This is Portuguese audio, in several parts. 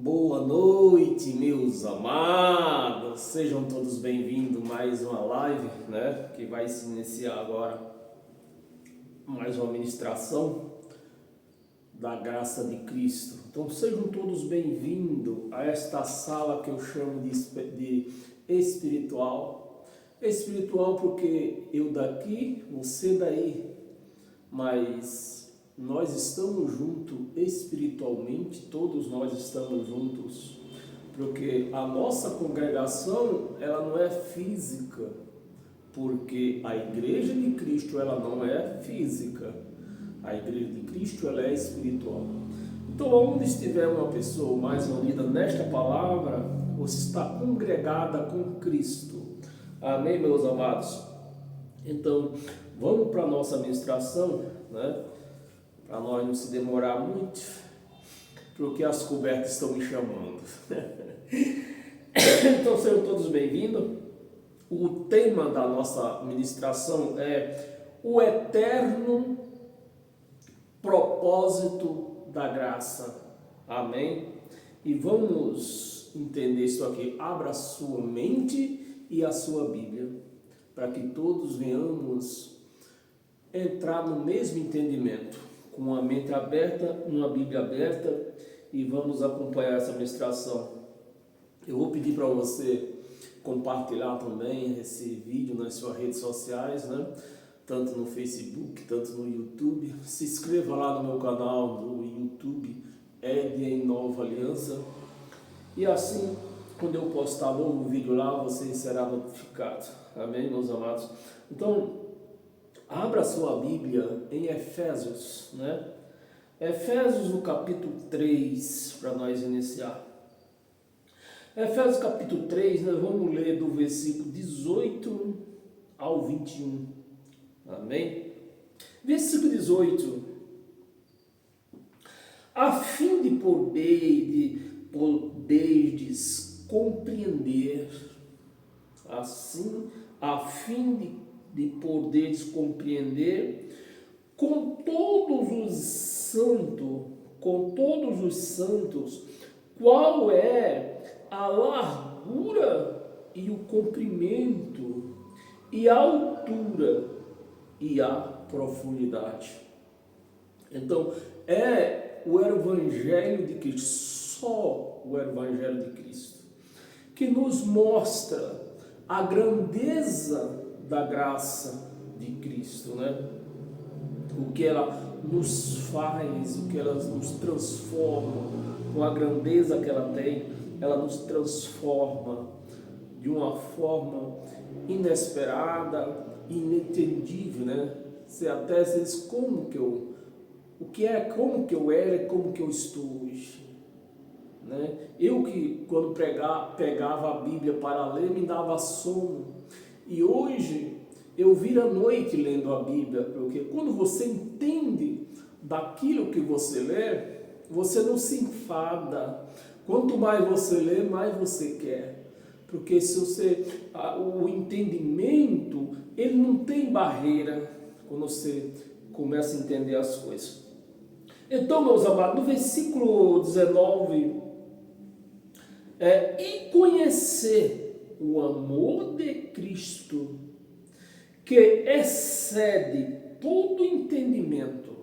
Boa noite, meus amados. Sejam todos bem-vindos a mais uma live, que vai se iniciar agora. Mais uma ministração da graça de Cristo. Então, sejam todos bem-vindos a esta sala que eu chamo de espiritual. Espiritual porque eu daqui, você daí, mas nós estamos juntos espiritualmente, todos nós estamos juntos, porque a nossa congregação, ela não é física, porque a igreja de Cristo, ela não é física, a igreja de Cristo, ela é espiritual. Então, onde estiver uma pessoa mais unida nesta palavra, você está congregada com Cristo. Amém, meus amados? Então, vamos para a nossa ministração, para nós não se demorar muito, porque as cobertas estão me chamando. Então, sejam todos bem-vindos. O tema da nossa ministração é o eterno propósito da graça. Amém? E vamos entender isso aqui. Abra a sua mente e a sua Bíblia, para que todos venhamos entrar no mesmo entendimento, com a mente aberta, uma Bíblia aberta, e vamos acompanhar essa ministração. Eu vou pedir para você compartilhar também esse vídeo nas suas redes sociais, tanto no Facebook, tanto no YouTube. Se inscreva lá no meu canal no YouTube, Ed em Nova Aliança, e assim, quando eu postar novo vídeo lá, você será notificado. Amém, meus amados? Então, abra sua Bíblia em Efésios, Efésios no capítulo 3, para nós iniciar. Efésios capítulo 3, nós vamos ler do versículo 18 ao 21. Amém? Versículo 18. A fim de poderdes compreender, assim, a fim de poderes compreender com todos os santos, qual é a largura e o comprimento e a altura e a profundidade. Então, é o Evangelho de Cristo, só o Evangelho de Cristo, que nos mostra a grandeza da graça de Cristo, O que ela nos faz, o que ela nos transforma, com a grandeza que ela tem, ela nos transforma de uma forma inesperada, inentendível, Você até diz como que eu era e como que eu estou hoje. Eu que quando pegava a Bíblia para ler me dava sono, e hoje eu viro à noite lendo a Bíblia, porque quando você entende daquilo que você lê, você não se enfada. Quanto mais você lê, mais você quer, porque o entendimento, ele não tem barreira quando você começa a entender as coisas. Então, meus amados, no versículo 19, e conhecer o amor de Cristo, que excede todo entendimento.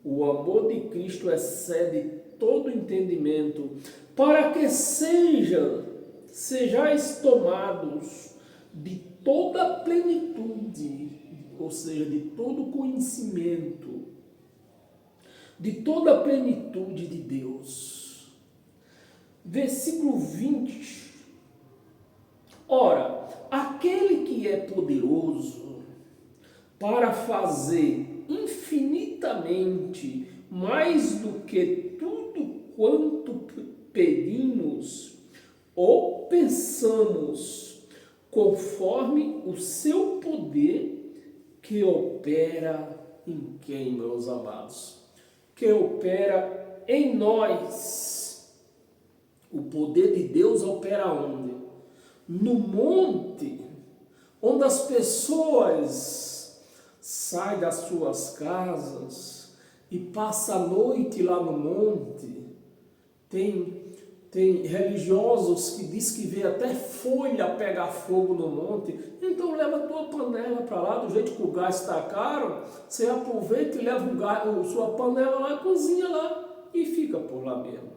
O amor de Cristo excede todo entendimento, para que sejais tomados de toda a plenitude, ou seja, de todo conhecimento, de toda a plenitude de Deus. Versículo 20. Ora, aquele que é poderoso para fazer infinitamente mais do que tudo quanto pedimos ou pensamos, conforme o seu poder que opera em quem, meus amados? Que opera em nós. O poder de Deus opera onde? No monte, onde as pessoas saem das suas casas e passam a noite lá no monte. Tem Tem religiosos que diz que vê até folha pegar fogo no monte. Então leva a tua panela para lá, do jeito que o gás está caro, você aproveita e leva sua panela lá, cozinha lá e fica por lá mesmo.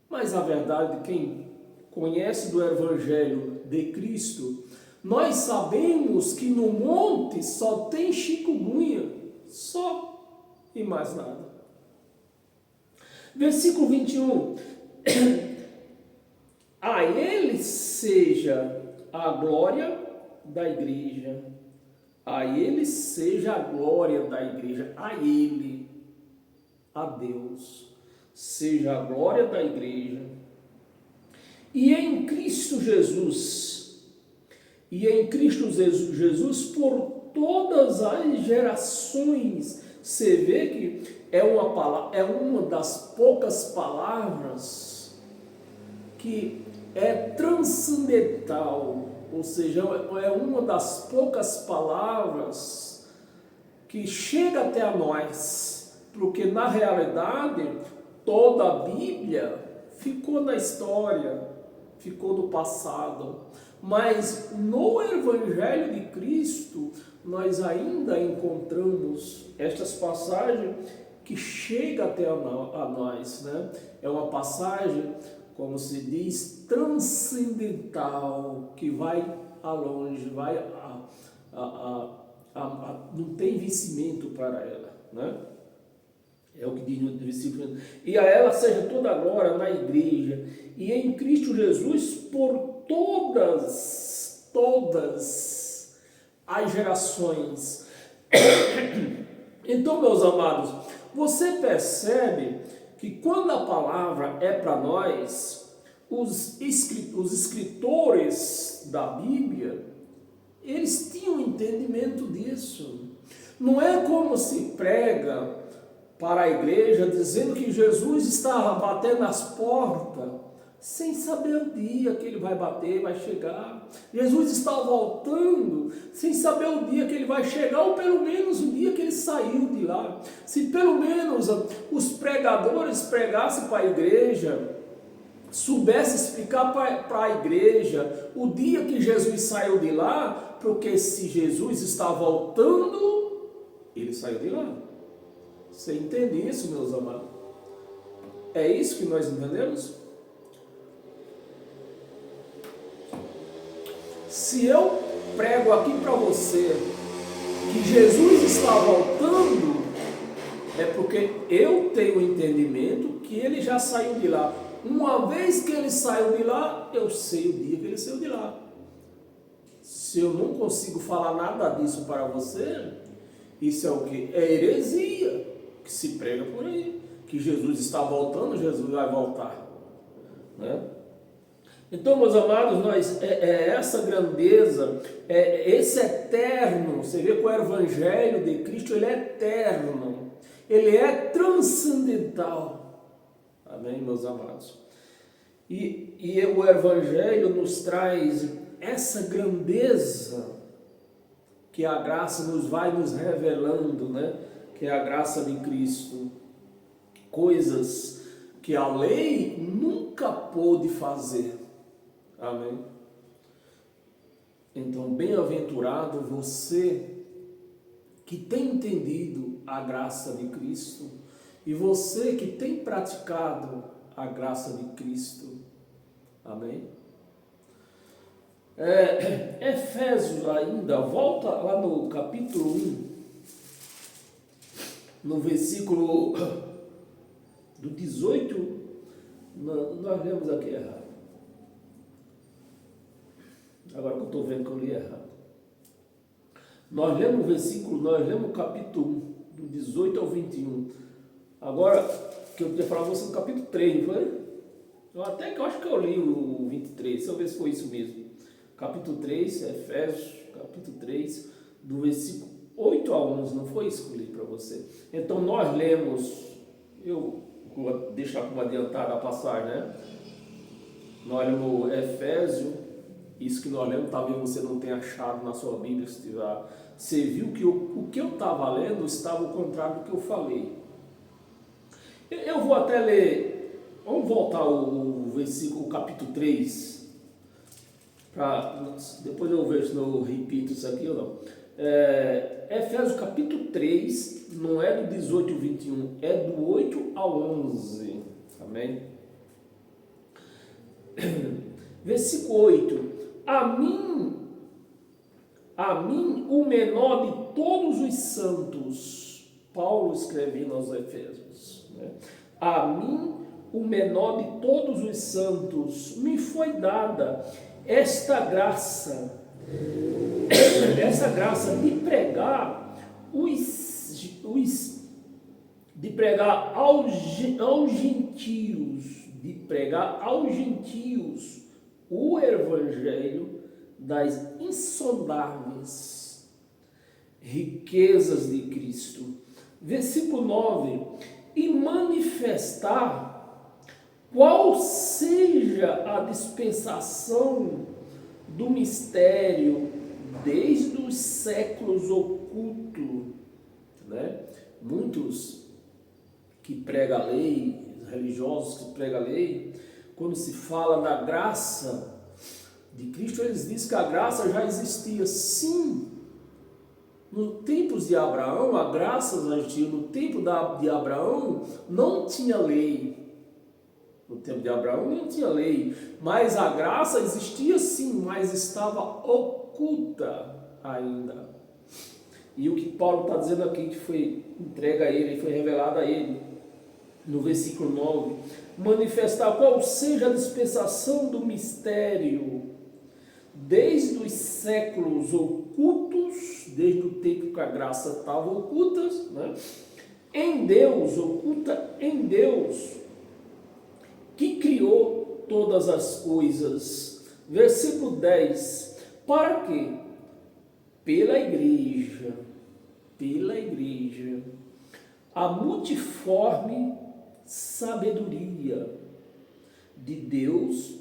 Mas a verdade, quem conhece do Evangelho de Cristo, nós sabemos que no monte só tem chikungunya, só e mais nada. Versículo 21. A ele seja a glória da igreja. A ele seja a glória da igreja. A ele, a Deus, seja a glória da igreja. E em Cristo Jesus, por todas as gerações. Você vê que é uma das poucas palavras que é transcendental, ou seja, é uma das poucas palavras que chega até a nós, porque na realidade toda a Bíblia ficou na história, ficou no passado, mas no Evangelho de Cristo nós ainda encontramos estas passagens que chegam até a nós, né? É uma passagem, como se diz, transcendental, que vai alonge, não tem vencimento para ela, né? É o que diz no versículo. E a ela seja toda a glória na igreja e em Cristo Jesus por todas as gerações. Então, meus amados, você percebe que quando a palavra é para nós, os escritores da Bíblia, eles tinham entendimento disso. Não é como se prega para a igreja dizendo que Jesus estava batendo as portas, sem saber o dia que ele vai bater, vai chegar. Jesus está voltando, sem saber o dia que ele vai chegar, ou pelo menos o dia que ele saiu de lá. Se pelo menos os pregadores pregassem para a igreja, soubessem explicar para a igreja o dia que Jesus saiu de lá, porque se Jesus está voltando, ele saiu de lá. Você entende isso, meus amados? É isso que nós entendemos? Se eu prego aqui para você que Jesus está voltando, é porque eu tenho o entendimento que ele já saiu de lá. Uma vez que ele saiu de lá, eu sei o dia que ele saiu de lá. Se eu não consigo falar nada disso para você, isso é o que? É heresia que se prega por aí. Que Jesus está voltando, Jesus vai voltar, né? Então, meus amados, essa grandeza, esse eterno, você vê que o Evangelho de Cristo, ele é eterno, ele é transcendental, amém, meus amados? E o Evangelho nos traz essa grandeza que a graça vai nos revelando, né? Que é a graça de Cristo, coisas que a lei nunca pôde fazer. Amém? Então, bem-aventurado você que tem entendido a graça de Cristo e você que tem praticado a graça de Cristo. Amém? Efésios ainda, volta lá no capítulo 1, no versículo do 18, nós lemos aqui errado. Agora que eu estou vendo que eu li errado. Nós lemos o capítulo 1, do 18 ao 21. Agora, que eu tinha falado você no capítulo 3, não foi? Eu acho que eu li o 23, deixa eu ver se foi isso mesmo. Capítulo 3, Efésios, capítulo 3, do versículo 8 a 11, não foi isso que eu li para você. Então nós lemos, eu vou deixar como adiantada a passagem, né? Nós lemos Efésios, isso que nós lemos, talvez você não tenha achado na sua Bíblia, se tiver. Você viu que o que eu estava lendo estava ao contrário do que eu falei. Eu vou até ler Vamos voltar ao versículo, o capítulo 3. Depois eu vejo se eu repito isso aqui ou não. Efésios capítulo 3, não é do 18 ao 21, é do 8 ao 11. Amém? Versículo 8. A mim, o menor de todos os santos, Paulo escrevendo aos Efésios, né? A mim, o menor de todos os santos, me foi dada esta graça de pregar aos gentios o evangelho das insondáveis riquezas de Cristo. Versículo 9: e manifestar qual seja a dispensação do mistério desde os séculos oculto, né? Muitos que pregam a lei, religiosos que pregam a lei, quando se fala da graça de Cristo, eles dizem que a graça já existia. Sim, no tempos de Abraão, a graça já existia. No tempo de Abraão, não tinha lei. No tempo de Abraão não tinha lei, mas a graça existia sim, mas estava oculta ainda. E o que Paulo está dizendo aqui, que foi entregue a ele, foi revelado a ele, no versículo 9, manifestar qual seja a dispensação do mistério, desde os séculos ocultos, desde o tempo que a graça estava oculta, né? Em Deus, oculta em Deus, que criou todas as coisas. Versículo 10, para quê? Pela igreja, a multiforme sabedoria de Deus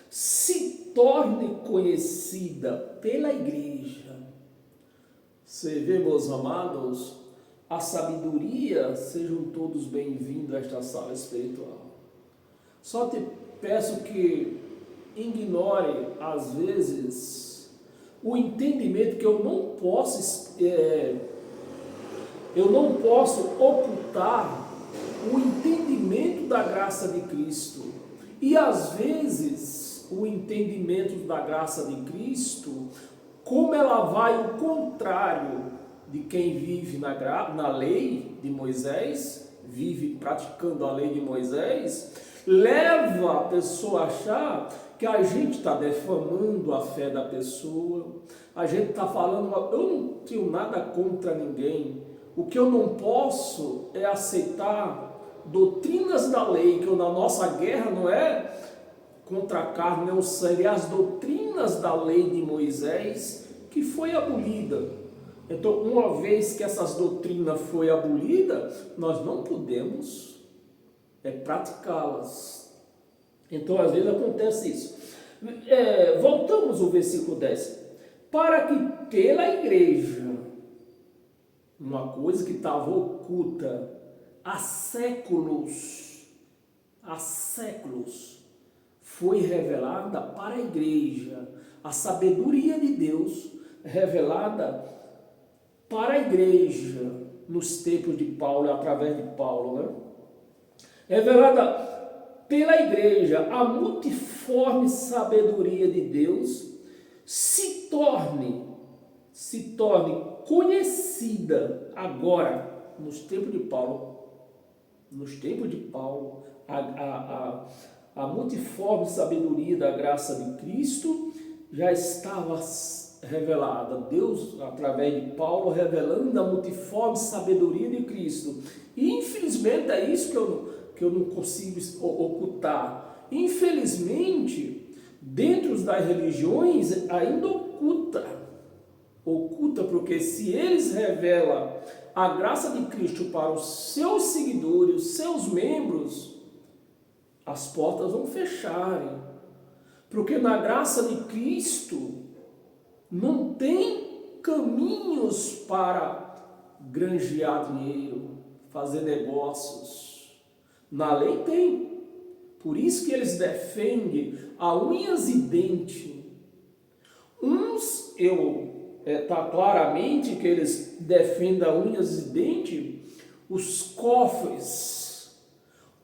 se torne conhecida pela igreja. Você vê, meus amados, a sabedoria, sejam todos bem-vindos a esta sala espiritual. Só te peço que ignore, às vezes, o entendimento que eu não posso ocultar o entendimento da graça de Cristo. E às vezes, o entendimento da graça de Cristo, como ela vai ao contrário de quem vive na lei de Moisés, vive praticando a lei de Moisés, leva a pessoa a achar que a gente está defamando a fé da pessoa, a gente está falando, eu não tenho nada contra ninguém, o que eu não posso é aceitar doutrinas da lei, que na nossa guerra não é contra a carne nem o sangue, é as doutrinas da lei de Moisés que foi abolida. Então, uma vez que essas doutrinas foi abolida, nós não podemos praticá-las. Então, às vezes acontece isso. Voltamos ao versículo 10. Para que pela igreja, uma coisa que estava oculta há séculos, foi revelada para a igreja. A sabedoria de Deus revelada para a igreja nos tempos de Paulo, através de Paulo, né? Revelada pela igreja, a multiforme sabedoria de Deus se torne conhecida agora, nos tempos de Paulo, a multiforme sabedoria da graça de Cristo já estava revelada. Deus, através de Paulo, revelando a multiforme sabedoria de Cristo. E infelizmente é isso que eu não consigo ocultar. Infelizmente, dentro das religiões ainda oculta, porque se eles revelam a graça de Cristo para os seus seguidores, os seus membros, as portas vão fecharem, porque na graça de Cristo não tem caminhos para granjear dinheiro, fazer negócios. Na lei tem, Por isso que eles defendem a unhas e dente. Uns, tá claramente que eles defendem a unhas e dente, os cofres.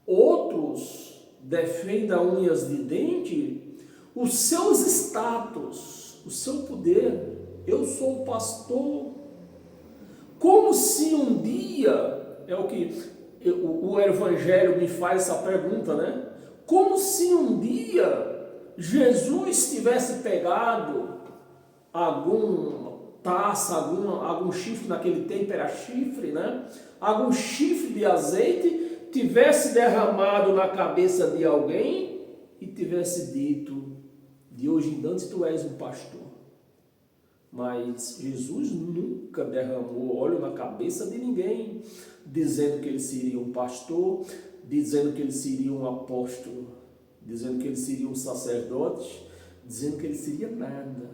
Outros defendem a unhas de dente, os seus status, o seu poder. Eu sou o pastor. Como se um dia, é o que o Evangelho me faz essa pergunta, né? Como se um dia Jesus tivesse pegado alguma taça, algum chifre, naquele tempo era chifre, né? Algum chifre de azeite, tivesse derramado na cabeça de alguém e tivesse dito: de hoje em diante tu és um pastor. Mas Jesus nunca derramou óleo na cabeça de ninguém, dizendo que ele seria um pastor, dizendo que ele seria um apóstolo, dizendo que ele seria um sacerdote, dizendo que ele seria nada.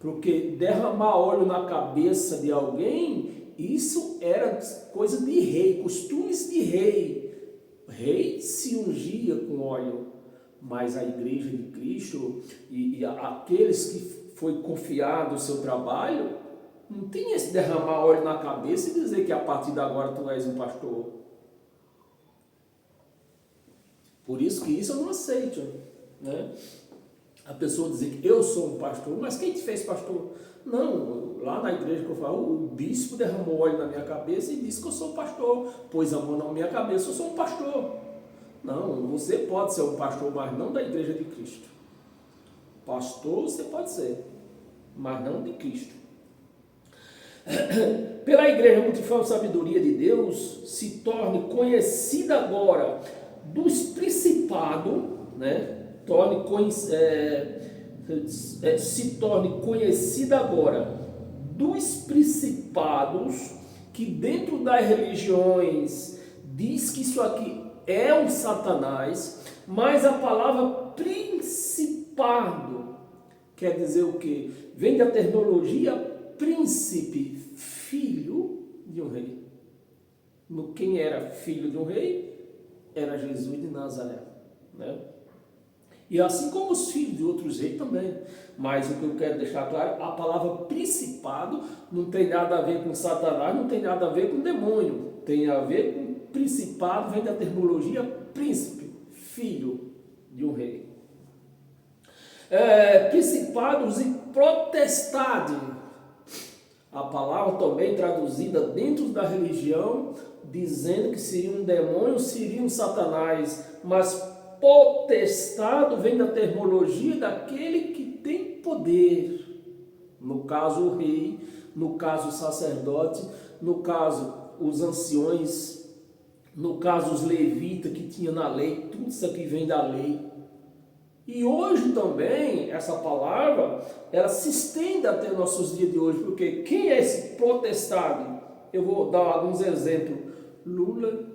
Porque derramar óleo na cabeça de alguém, isso era coisa de rei, costumes de rei. O rei se ungia com óleo, mas a igreja de Cristo e aqueles que foi confiado o seu trabalho, não tem esse derramar óleo na cabeça e dizer que a partir de agora tu és um pastor. Por isso que isso eu não aceito, né? A pessoa dizer que eu sou um pastor, mas quem te fez pastor? Não, lá na igreja que eu falo, o bispo derramou óleo na minha cabeça e disse que eu sou pastor, pôs a mão na minha cabeça, eu sou um pastor. Não, você pode ser um pastor, mas não da igreja de Cristo. Pastor você pode ser, mas não de Cristo. Pela igreja multiforme sabedoria de Deus, se torne conhecida agora dos principados, né? Se torne conhecida agora dos principados, que dentro das religiões diz que isso aqui é um Satanás, mas a palavra principado quer dizer o quê? Vem da terminologia príncipe, filho de um rei. Quem era filho de um rei era Jesus de Nazaré, né? E assim como os filhos de outros reis também. Mas o que eu quero deixar claro, a palavra principado não tem nada a ver com Satanás, não tem nada a ver com demônio. Tem a ver com principado, vem da terminologia príncipe, filho de um rei. Principados e potestade. A palavra também traduzida dentro da religião, dizendo que seria um demônio, seria um Satanás, mas potestado vem da terminologia daquele que tem poder. No caso o rei, no caso o sacerdote, no caso os anciões, no caso os levitas que tinha na lei, tudo isso aqui vem da lei. E hoje também, essa palavra, ela se estende até nossos dias de hoje, porque quem é esse potestade? Eu vou dar alguns exemplos. Lula,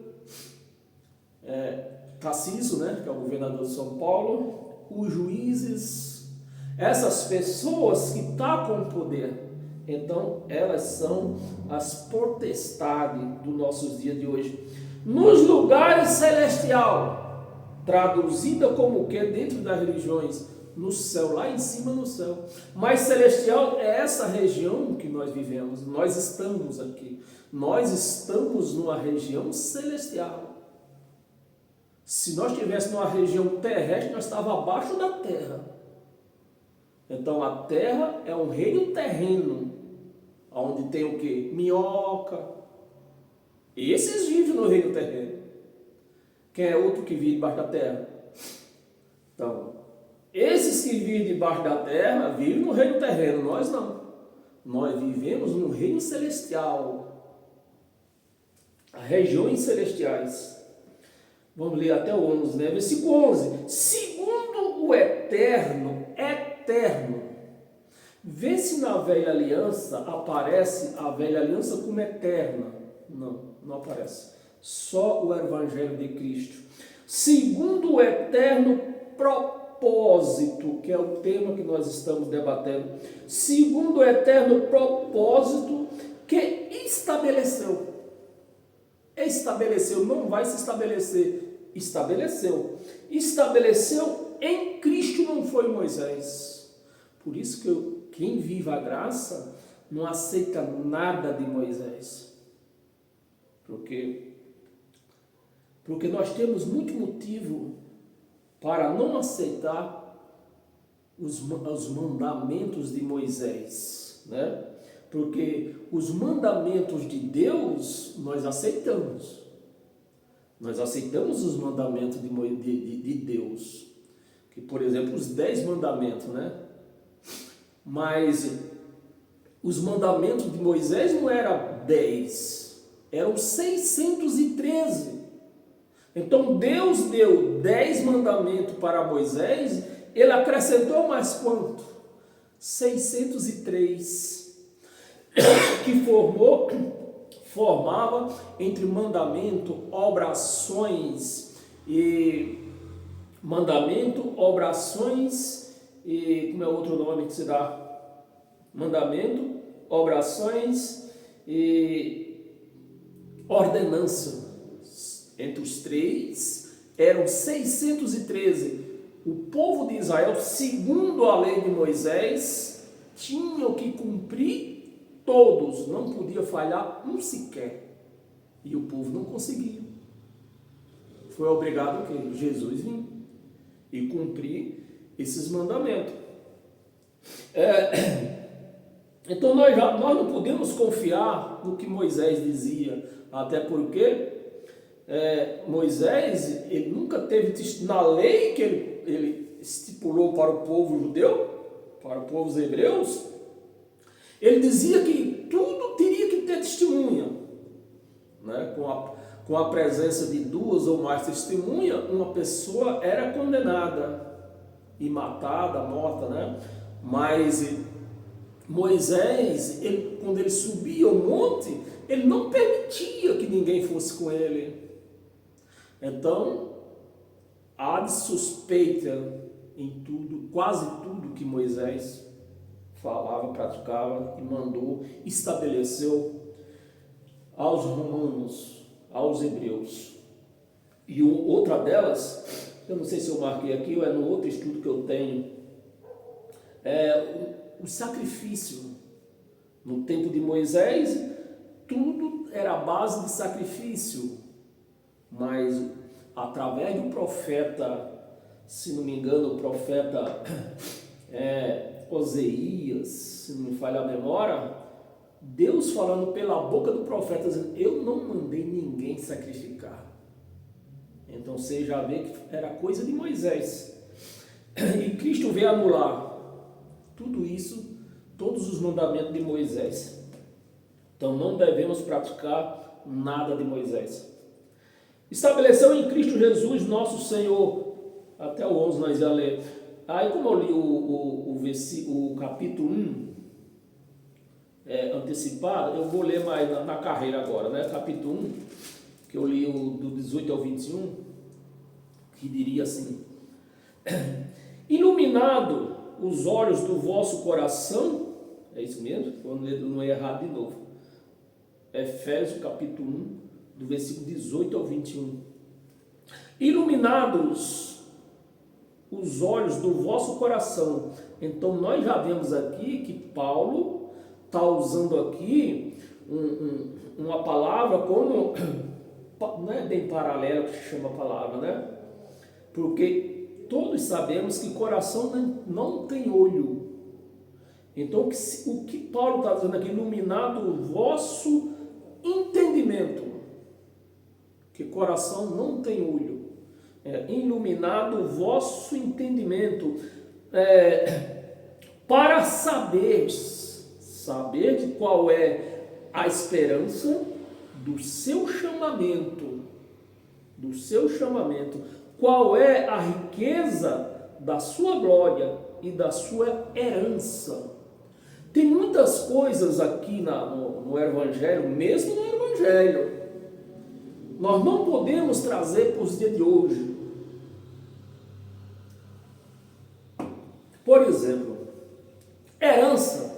Tarcísio, né, que é o governador de São Paulo, os juízes, essas pessoas que estão com poder. Então, elas são as potestades dos nossos dias de hoje. Nos lugares celestiais, traduzida como o que dentro das religiões, no céu, lá em cima no céu. Mas celestial é essa região que nós vivemos, nós estamos aqui. Nós estamos numa região celestial. Se nós estivéssemos numa região terrestre, nós estávamos abaixo da terra. Então a terra é um reino terreno, onde tem o quê? Minhoca. Esses vivem no reino terreno. Quem é outro que vive debaixo da terra? Então, esses que vivem debaixo da terra vivem no reino terreno, nós não. Nós vivemos no reino celestial. As regiões celestiais. Vamos ler até o 11, né? Versículo 11. Segundo o eterno, vê se na velha aliança aparece a velha aliança como eterna. Não aparece. Só o Evangelho de Cristo. Segundo o eterno propósito, que é o tema que nós estamos debatendo. Segundo o eterno propósito que estabeleceu. Estabeleceu, não vai se estabelecer estabeleceu. Estabeleceu em Cristo, não foi Moisés. Por isso que quem vive a graça não aceita nada de Moisés. Porque nós temos muito motivo para não aceitar os mandamentos de Moisés, né? Porque os mandamentos de Deus nós aceitamos. Nós aceitamos os mandamentos de Deus. Que, por exemplo, os 10 mandamentos, né? Mas os mandamentos de Moisés não eram 10, eram 613. Então Deus deu 10 mandamentos para Moisés, ele acrescentou mais quanto? 603, que formava entre mandamento, obrações e como é outro nome que se dá? Mandamento, obrações e ordenança. Entre os três eram 613. O povo de Israel, segundo a lei de Moisés, tinham que cumprir todos, não podia falhar um sequer. E o povo não conseguia. Foi obrigado que Jesus vir e cumprir esses mandamentos. Então nós não podemos confiar no que Moisés dizia, até porque Moisés, ele nunca teve, na lei que ele estipulou para o povo judeu, para o povo hebreus, ele dizia que tudo teria que ter testemunha, né? Com a presença de 2 ou mais testemunhas, uma pessoa era condenada e matada, morta, né? Mas Moisés, quando ele subia ao monte, ele não permitia que ninguém fosse com ele. Então, há de suspeita em tudo, quase tudo que Moisés falava, praticava e mandou, estabeleceu aos romanos, aos hebreus. E outra delas, eu não sei se eu marquei aqui ou é no outro estudo que eu tenho, o sacrifício. No tempo de Moisés, tudo era a base de sacrifício, mas através do profeta, se não me engano, o profeta Oséias, se não me falha a memória, Deus falando pela boca do profeta, dizendo, eu não mandei ninguém sacrificar. Então você já vê que era coisa de Moisés. E Cristo veio anular tudo isso, todos os mandamentos de Moisés. Então não devemos praticar nada de Moisés. Estabeleceu em Cristo Jesus, nosso Senhor, até o 11 nós ia ler. Aí como eu li o capítulo 1 antecipado, eu vou ler mais na carreira agora, né? Capítulo 1, que eu li do 18 ao 21, que diria assim: iluminado os olhos do vosso coração, é isso mesmo? Vou não é errado de novo. Efésios capítulo 1, do versículo 18 ao 21. Iluminados os olhos do vosso coração. Então nós já vemos aqui que Paulo está usando aqui uma palavra como, não é bem paralela que se chama a palavra, né? Porque todos sabemos que coração não tem olho. Então o que Paulo está dizendo aqui, iluminado o vosso entendimento, que coração não tem olho, iluminado o vosso entendimento, para saber qual é a esperança do seu chamamento, qual é a riqueza da sua glória e da sua herança. Tem muitas coisas aqui no Evangelho, mesmo no Evangelho, nós não podemos trazer para os dias de hoje. Por exemplo, herança,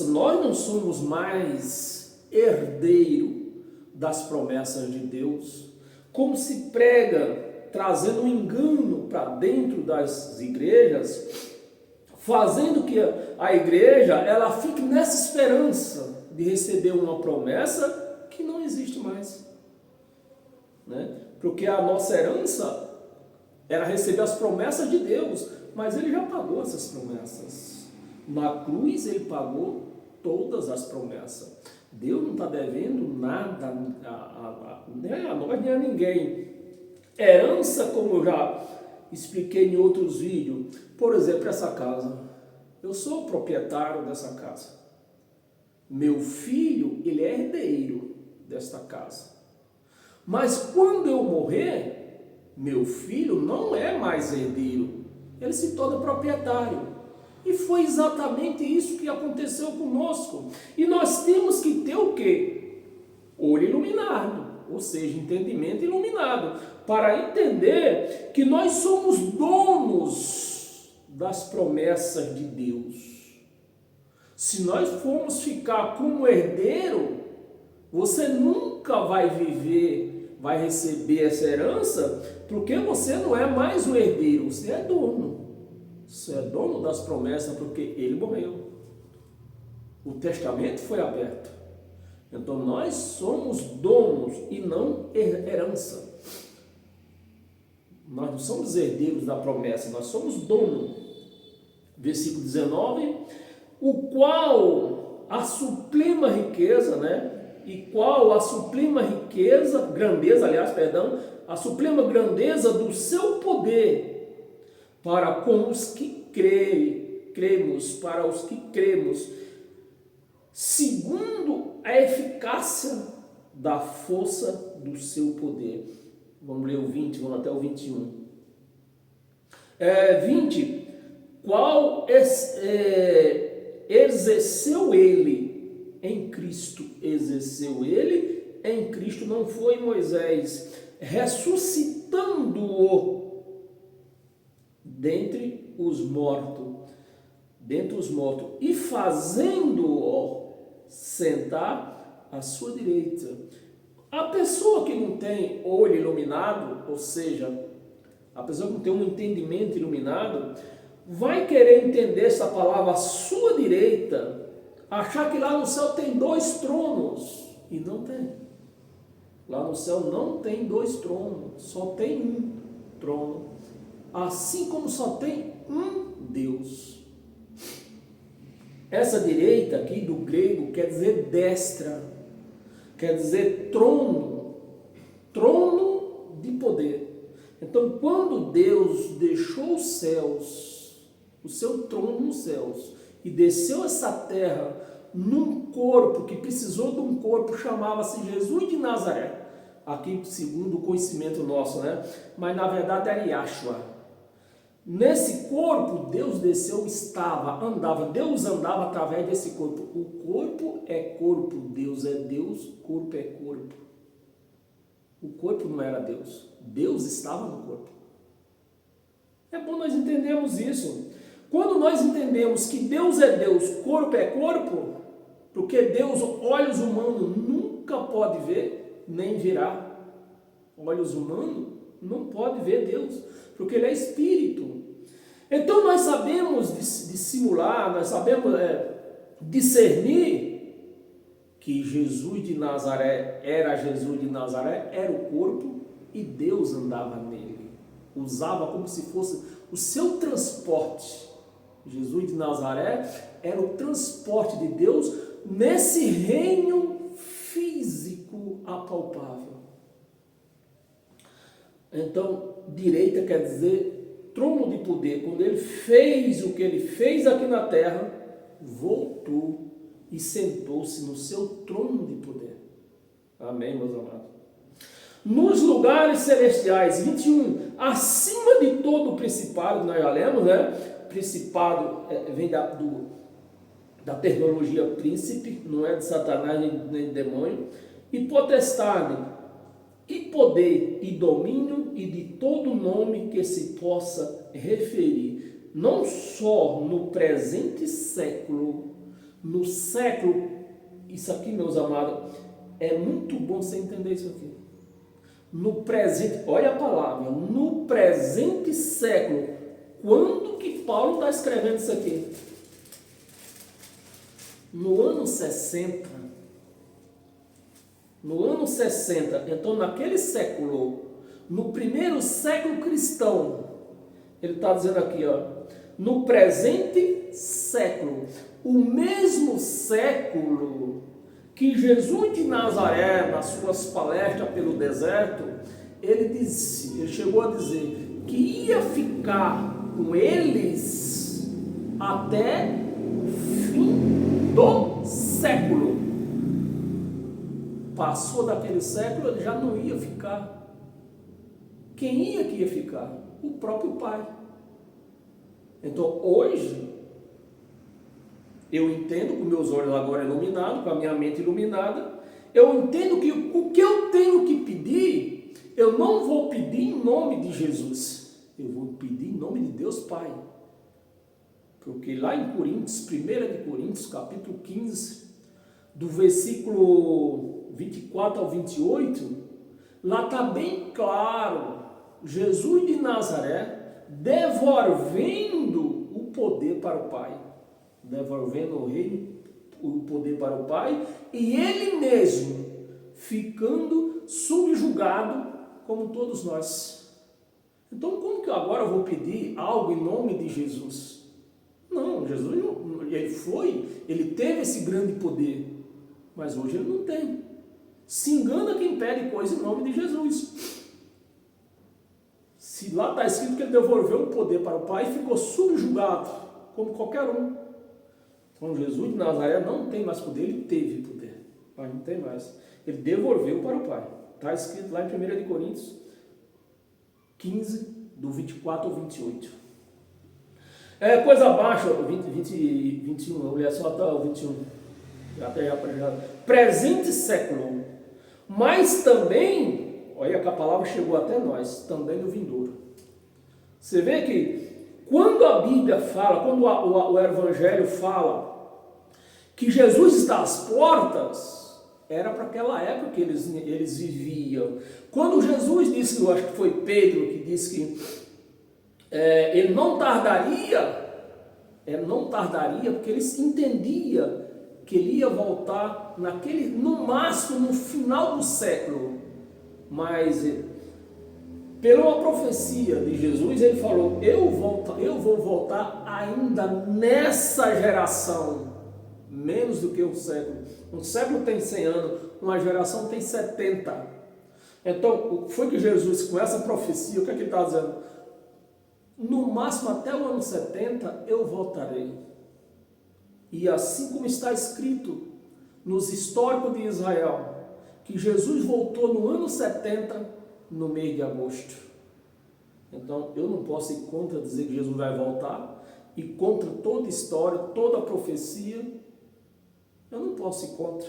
nós não somos mais herdeiro das promessas de Deus, como se prega, trazendo um engano para dentro das igrejas, fazendo que a igreja ela fique nessa esperança de receber uma promessa que não existe mais, né? Porque a nossa herança era receber as promessas de Deus, mas ele já pagou essas promessas. Na cruz ele pagou todas as promessas. Deus não está devendo nada nem a nós nem a ninguém. Herança, como eu já expliquei em outros vídeos, por exemplo, essa casa. Eu sou o proprietário dessa casa. Meu filho, ele é herdeiro desta casa. Mas quando eu morrer, meu filho não é mais herdeiro. Ele se torna proprietário. E foi exatamente isso que aconteceu conosco. E nós temos que ter o quê? Olho iluminado, ou seja, entendimento iluminado, para entender que nós somos donos das promessas de Deus. Se nós formos ficar como herdeiro, você nunca vai viver, vai receber essa herança, porque você não é mais o herdeiro, você é dono. Você é dono das promessas porque ele morreu. O testamento foi aberto. Então nós somos donos e não herança. Nós não somos herdeiros da promessa, nós somos donos. Versículo 19, o qual a suprema riqueza, né? E qual a suprema riqueza, grandeza, aliás, perdão, a suprema grandeza do seu poder para com os que cremos, para os que cremos, segundo a eficácia da força do seu poder. Vamos ler o 20, vamos até o 21. 20, qual exerceu ele em Cristo, exerceu ele em Cristo, não foi Moisés, ressuscitando-o dentre os mortos, e fazendo-o sentar à sua direita. A pessoa que não tem olho iluminado, ou seja, a pessoa que não tem um entendimento iluminado, vai querer entender essa palavra à sua direita, achar que lá no céu tem 2 tronos, e não tem. Lá no céu não tem 2 tronos, só tem um trono. Assim como só tem um Deus. Essa direita aqui do grego quer dizer destra, quer dizer trono, trono de poder. Então, quando Deus deixou os céus, o seu trono nos céus, e desceu essa terra num corpo que precisou de um corpo, chamava-se Jesus de Nazaré, aqui segundo o conhecimento nosso, né? Mas na verdade era Yahshua. Nesse corpo, Deus desceu, andava, Deus andava através desse corpo. O corpo é corpo, Deus é Deus, corpo é corpo. O corpo não era Deus, Deus estava no corpo. É bom nós entendermos isso. Quando nós entendemos que Deus é Deus, corpo é corpo, porque Deus, olhos humanos nunca pode ver, nem verá. Olhos humanos não pode ver Deus, porque Ele é Espírito. Então nós sabemos dissimular, nós sabemos discernir que Jesus de Nazaré era Jesus de Nazaré, era o corpo e Deus andava nele. Usava como se fosse o seu transporte. Jesus de Nazaré era o transporte de Deus nesse reino físico apalpável. Então, direita quer dizer trono de poder. Quando ele fez o que ele fez aqui na terra, voltou e sentou-se no seu trono de poder. Amém, meus amados? Nos lugares celestiais, 21, acima de todo o principado, nós já lemos, né? Principado vem da terminologia príncipe, não é de Satanás nem de demônio, e potestade, e poder, e domínio, e de todo nome que se possa referir, não só no presente século, no século, isso aqui, meus amados, é muito bom você entender isso aqui. no presente, olha a palavra, no presente século. Quando que Paulo está escrevendo isso aqui? No ano 60. No ano 60, então naquele século, no primeiro século cristão, ele está dizendo aqui, ó, no presente século, o mesmo século que Jesus de Nazaré, nas suas palestras pelo deserto, ele chegou a dizer que ia ficar com eles até o fim do século. Passou daquele século, ele já não ia ficar. Quem ia ficar? O próprio Pai. Então, hoje, eu entendo com meus olhos agora iluminados, com a minha mente iluminada, eu entendo que o que eu tenho que pedir, eu não vou pedir em nome de Jesus, eu vou pedir em nome de Deus Pai. Porque lá em Coríntios, 1 de Coríntios, capítulo 15, do versículo 24 ao 28, lá está bem claro, Jesus de Nazaré devolvendo o poder para o Pai, devolvendo o reino, o poder para o Pai, e ele mesmo ficando subjugado como todos nós. Então, como que agora eu vou pedir algo em nome de Jesus? Não, Jesus ele teve esse grande poder, mas hoje ele não tem. Se engana quem pede coisa em nome de Jesus. Se lá está escrito que ele devolveu o poder para o Pai e ficou subjugado, como qualquer um. Então Jesus de Nazaré não tem mais poder, ele teve poder, mas não tem mais. Ele devolveu para o Pai. Está escrito lá em 1 de Coríntios 15, do 24 ao 28. Coisa abaixo, 21, eu ia só até o 21. Até já presente século, mas também, olha que a palavra chegou até nós, também no vindouro. Você vê que quando a Bíblia fala, quando o Evangelho fala que Jesus está às portas, era para aquela época que eles viviam. Quando Jesus disse, eu acho que foi Pedro que disse que ele não tardaria, porque eles entendiam que ele ia voltar no máximo no final do século, mas pela profecia de Jesus ele falou, eu vou voltar ainda nessa geração, menos do que um século tem 100 anos, uma geração tem 70. Então foi que Jesus, com essa profecia, o que é que ele está dizendo? No máximo até o ano 70 eu voltarei. E assim como está escrito nos históricos de Israel, que Jesus voltou no ano 70, no mês de agosto. Então eu não posso ir contra dizer que Jesus vai voltar, e contra toda a história, toda a profecia, eu não posso ir contra.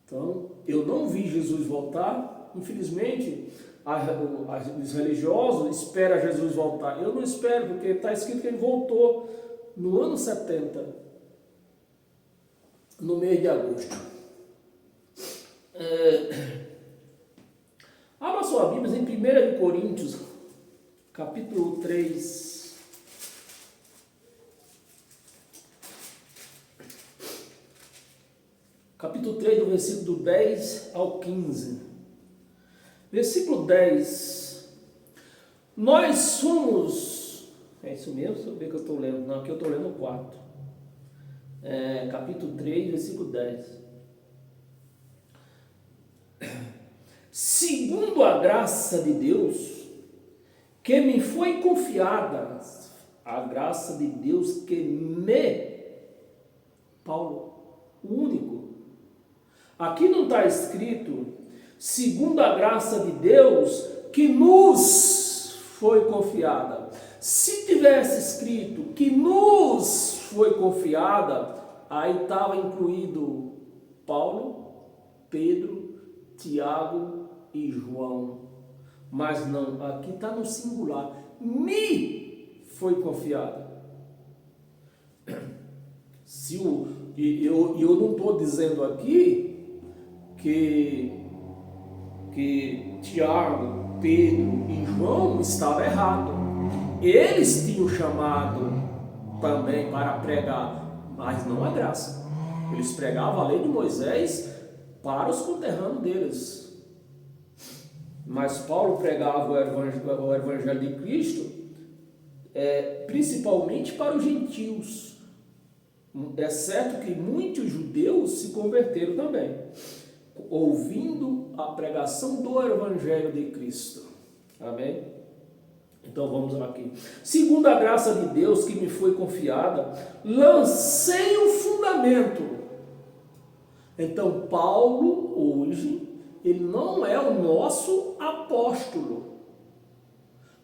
Então eu não vi Jesus voltar, infelizmente. Os religiosos esperam Jesus voltar. Eu não espero, porque está escrito que ele voltou no ano 70, no mês de agosto. Abra sua Bíblia em 1 de Coríntios, capítulo 3. Capítulo 3, do versículo 10 ao 15. Versículo 10. Nós somos... É isso mesmo? Deixa eu ver que eu estou lendo. Não, aqui eu estou lendo o 4. Capítulo 3, versículo 10. Segundo a graça de Deus, que me foi confiada, a graça de Deus que Paulo, o único. Aqui não está escrito, segundo a graça de Deus, que nos foi confiada. Se tivesse escrito que nos foi confiada, aí estava incluído Paulo, Pedro, Tiago e João. Mas não, aqui está no singular. Me foi confiada. Eu não estou dizendo aqui que que Tiago, Pedro e João estavam errados. Eles tinham chamado também para pregar, mas não a graça. Eles pregavam a lei de Moisés para os conterrâneos deles. Mas Paulo pregava o evangelho de Cristo, principalmente para os gentios. É certo que muitos judeus se converteram também, ouvindo a pregação do evangelho de Cristo. Amém? Então vamos aqui. Segundo a graça de Deus que me foi confiada, lancei o fundamento. Então Paulo hoje, ele não é o nosso apóstolo.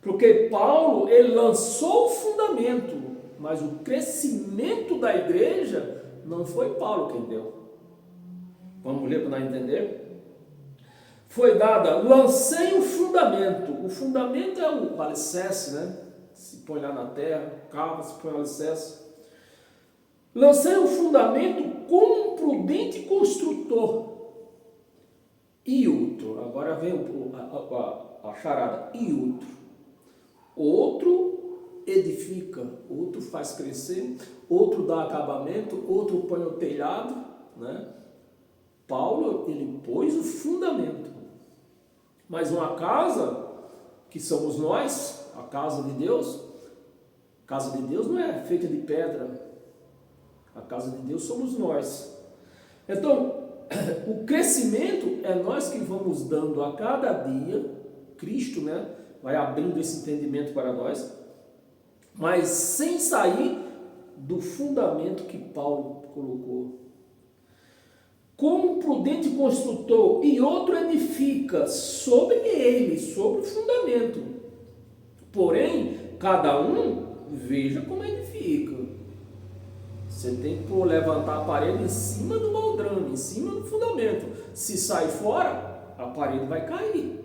Porque Paulo, ele lançou o fundamento, mas o crescimento da igreja não foi Paulo quem deu. Vamos ler para nós entender? Foi dada, lancei o fundamento. O fundamento é o alicerce, né? Se põe lá na terra, cava, se põe o alicerce. Lancei o fundamento como um prudente construtor. E outro, agora vem a charada, e outro. Outro edifica, outro faz crescer, outro dá acabamento, outro põe o telhado, né? Paulo, ele pôs o fundamento. Mas uma casa, que somos nós, a casa de Deus não é feita de pedra. A casa de Deus somos nós. Então, o crescimento é nós que vamos dando a cada dia. Cristo, né, vai abrindo esse entendimento para nós, mas sem sair do fundamento que Paulo colocou. Como um prudente construtor, e outro edifica sobre ele, sobre o fundamento. Porém, cada um veja como edifica. Você tem que levantar a parede em cima do baldrame, em cima do fundamento. Se sai fora, a parede vai cair.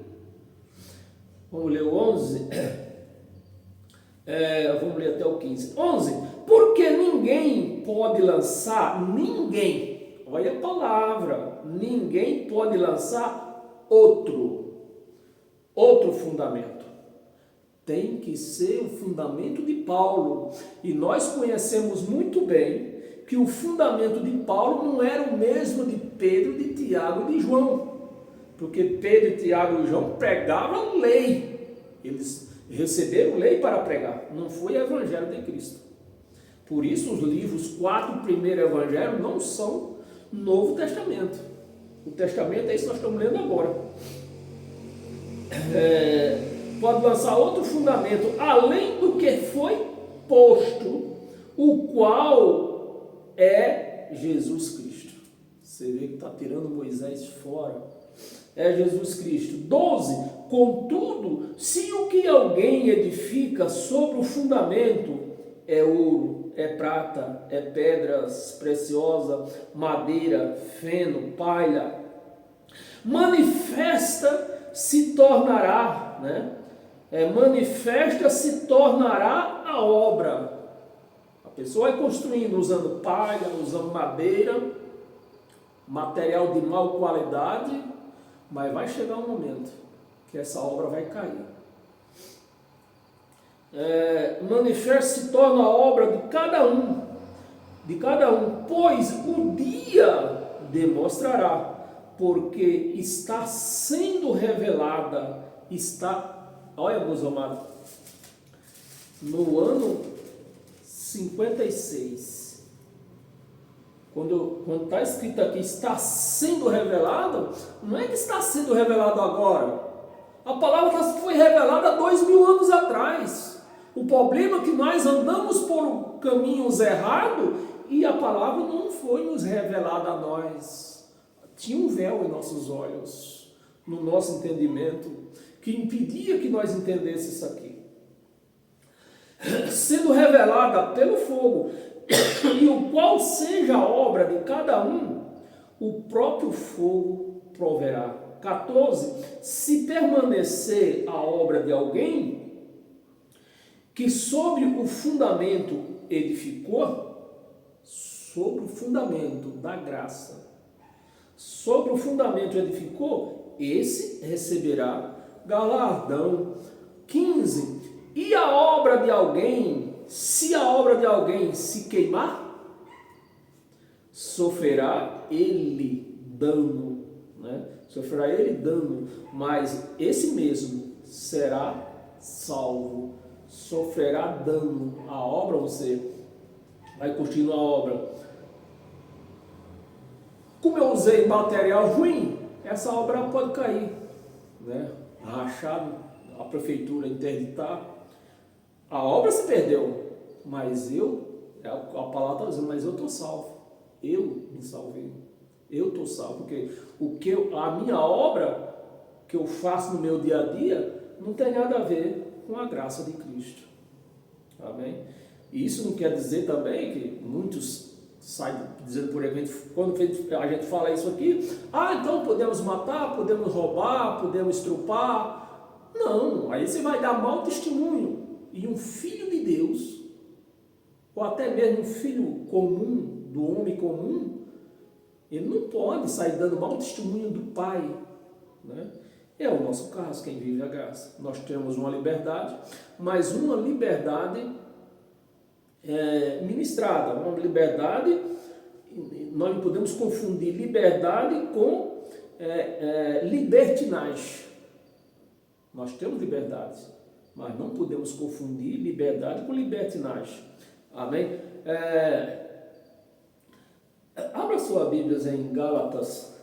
Vamos ler o 11. Vamos ler até o 15. 11. Porque ninguém pode lançar, olha a palavra, ninguém pode lançar outro fundamento. Tem que ser o fundamento de Paulo. E nós conhecemos muito bem que o fundamento de Paulo não era o mesmo de Pedro, de Tiago e de João. Porque Pedro, Tiago e João pregavam lei. Eles receberam lei para pregar. Não foi o evangelho de Cristo. Por isso os livros 4 primeiros evangelhos não são Novo Testamento. O Testamento é isso que nós estamos lendo agora. Pode lançar outro fundamento, além do que foi posto, o qual é Jesus Cristo. Você vê que está tirando Moisés fora. É Jesus Cristo. 12. Contudo, se o que alguém edifica sobre o fundamento é ouro, é prata, é pedras preciosas, madeira, feno, palha, manifesta se tornará, manifesta se tornará a obra. A pessoa vai construindo usando palha, usando madeira, material de mal qualidade, mas vai chegar um momento que essa obra vai cair. Manifesta se torna a obra de cada um, pois o dia demonstrará, porque está sendo revelada, olha, meus amados, no ano 56, quando está escrito aqui, está sendo revelado, não é que está sendo revelado agora, a palavra foi revelada 2000 anos atrás. O problema é que nós andamos por caminhos errados e a palavra não foi nos revelada a nós. Tinha um véu em nossos olhos, no nosso entendimento, que impedia que nós entendêssemos isso aqui. Sendo revelada pelo fogo, e o qual seja a obra de cada um, o próprio fogo proverá. 14. Se permanecer a obra de alguém que sobre o fundamento edificou, sobre o fundamento da graça, sobre o fundamento edificou, esse receberá galardão. 15. E a obra de alguém, se a obra de alguém se queimar, sofrerá ele dano, né? Sofrerá ele dano, mas esse mesmo será salvo. Sofrerá dano. A obra, você vai curtindo a obra. Como eu usei material ruim, essa obra pode cair, né? Rachado, a prefeitura interditar. A obra se perdeu, mas a palavra está dizendo, mas eu estou salvo. Eu me salvei. Eu estou salvo, porque a minha obra que eu faço no meu dia a dia não tem nada a ver com a graça de Cristo. Amém? E isso não quer dizer também que muitos saem dizendo por aí, quando a gente fala isso aqui, então podemos matar, podemos roubar, podemos estrupar. Não, aí você vai dar mau testemunho. E um filho de Deus, ou até mesmo um filho comum, do homem comum, ele não pode sair dando mau testemunho do Pai, né? É o nosso caso, quem vive a graça. Nós temos uma liberdade, mas uma liberdade ministrada, uma liberdade, nós não podemos confundir liberdade com libertinagem. Nós temos liberdade, mas não podemos confundir liberdade com libertinagem. Amém? Abra sua Bíblia em Gálatas.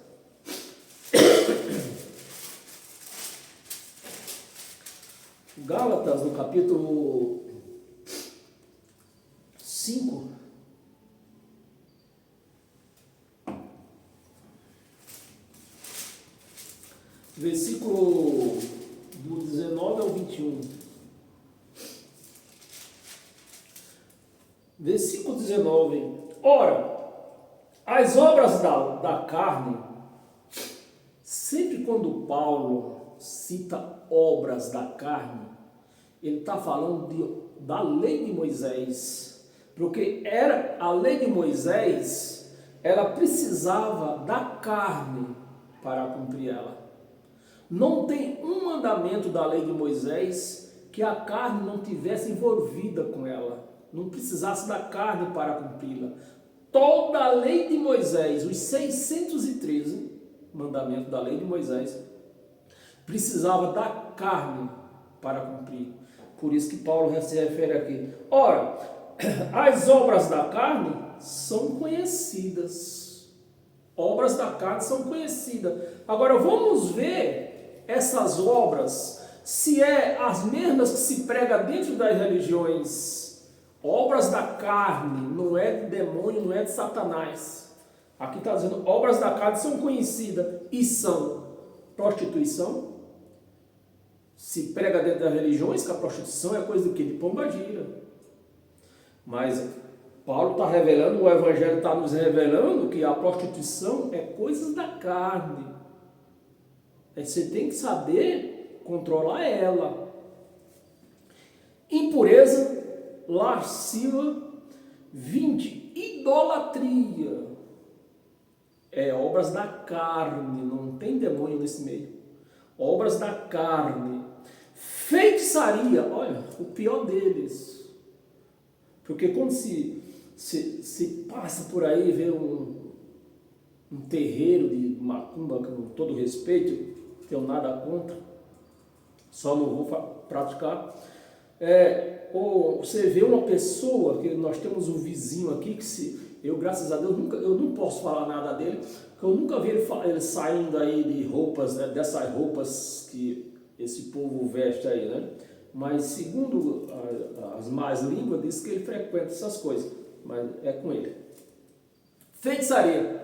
Gálatas, no capítulo 5. Versículo do 19 ao 21. Versículo 19. Ora, as obras da carne, sempre quando Paulo cita obras da carne, ele está falando da lei de Moisés, porque a lei de Moisés, ela precisava da carne para cumprir ela. Não tem um mandamento da lei de Moisés que a carne não tivesse envolvida com ela, não precisasse da carne para cumpri-la. Toda a lei de Moisés, os 613 mandamentos da lei de Moisés, precisava da carne para cumprir. Por isso que Paulo se refere aqui. Ora, as obras da carne são conhecidas. Obras da carne são conhecidas. Agora vamos ver essas obras, se é as mesmas que se prega dentro das religiões. Obras da carne, não é de demônio, não é de Satanás. Aqui está dizendo, obras da carne são conhecidas e são prostituição. Se prega dentro das religiões que a prostituição é coisa do que? De pombagira. Mas Paulo está revelando, o Evangelho está nos revelando que a prostituição é coisas da carne. Você tem que saber controlar ela. Impureza, lascívia, 20, idolatria. É obras da carne, não tem demônio nesse meio. Obras da carne. Feitiçaria, olha, o pior deles. Porque quando se passa por aí e vê um terreiro de macumba, com todo respeito, tenho nada contra, só não vou praticar. Ou você vê uma pessoa, que nós temos um vizinho aqui, eu graças a Deus, eu não posso falar nada dele, porque eu nunca vi ele saindo aí de roupas, né, dessas roupas que esse povo veste aí, né? Mas segundo as más línguas, diz que ele frequenta essas coisas, mas é com ele. Feitiçaria.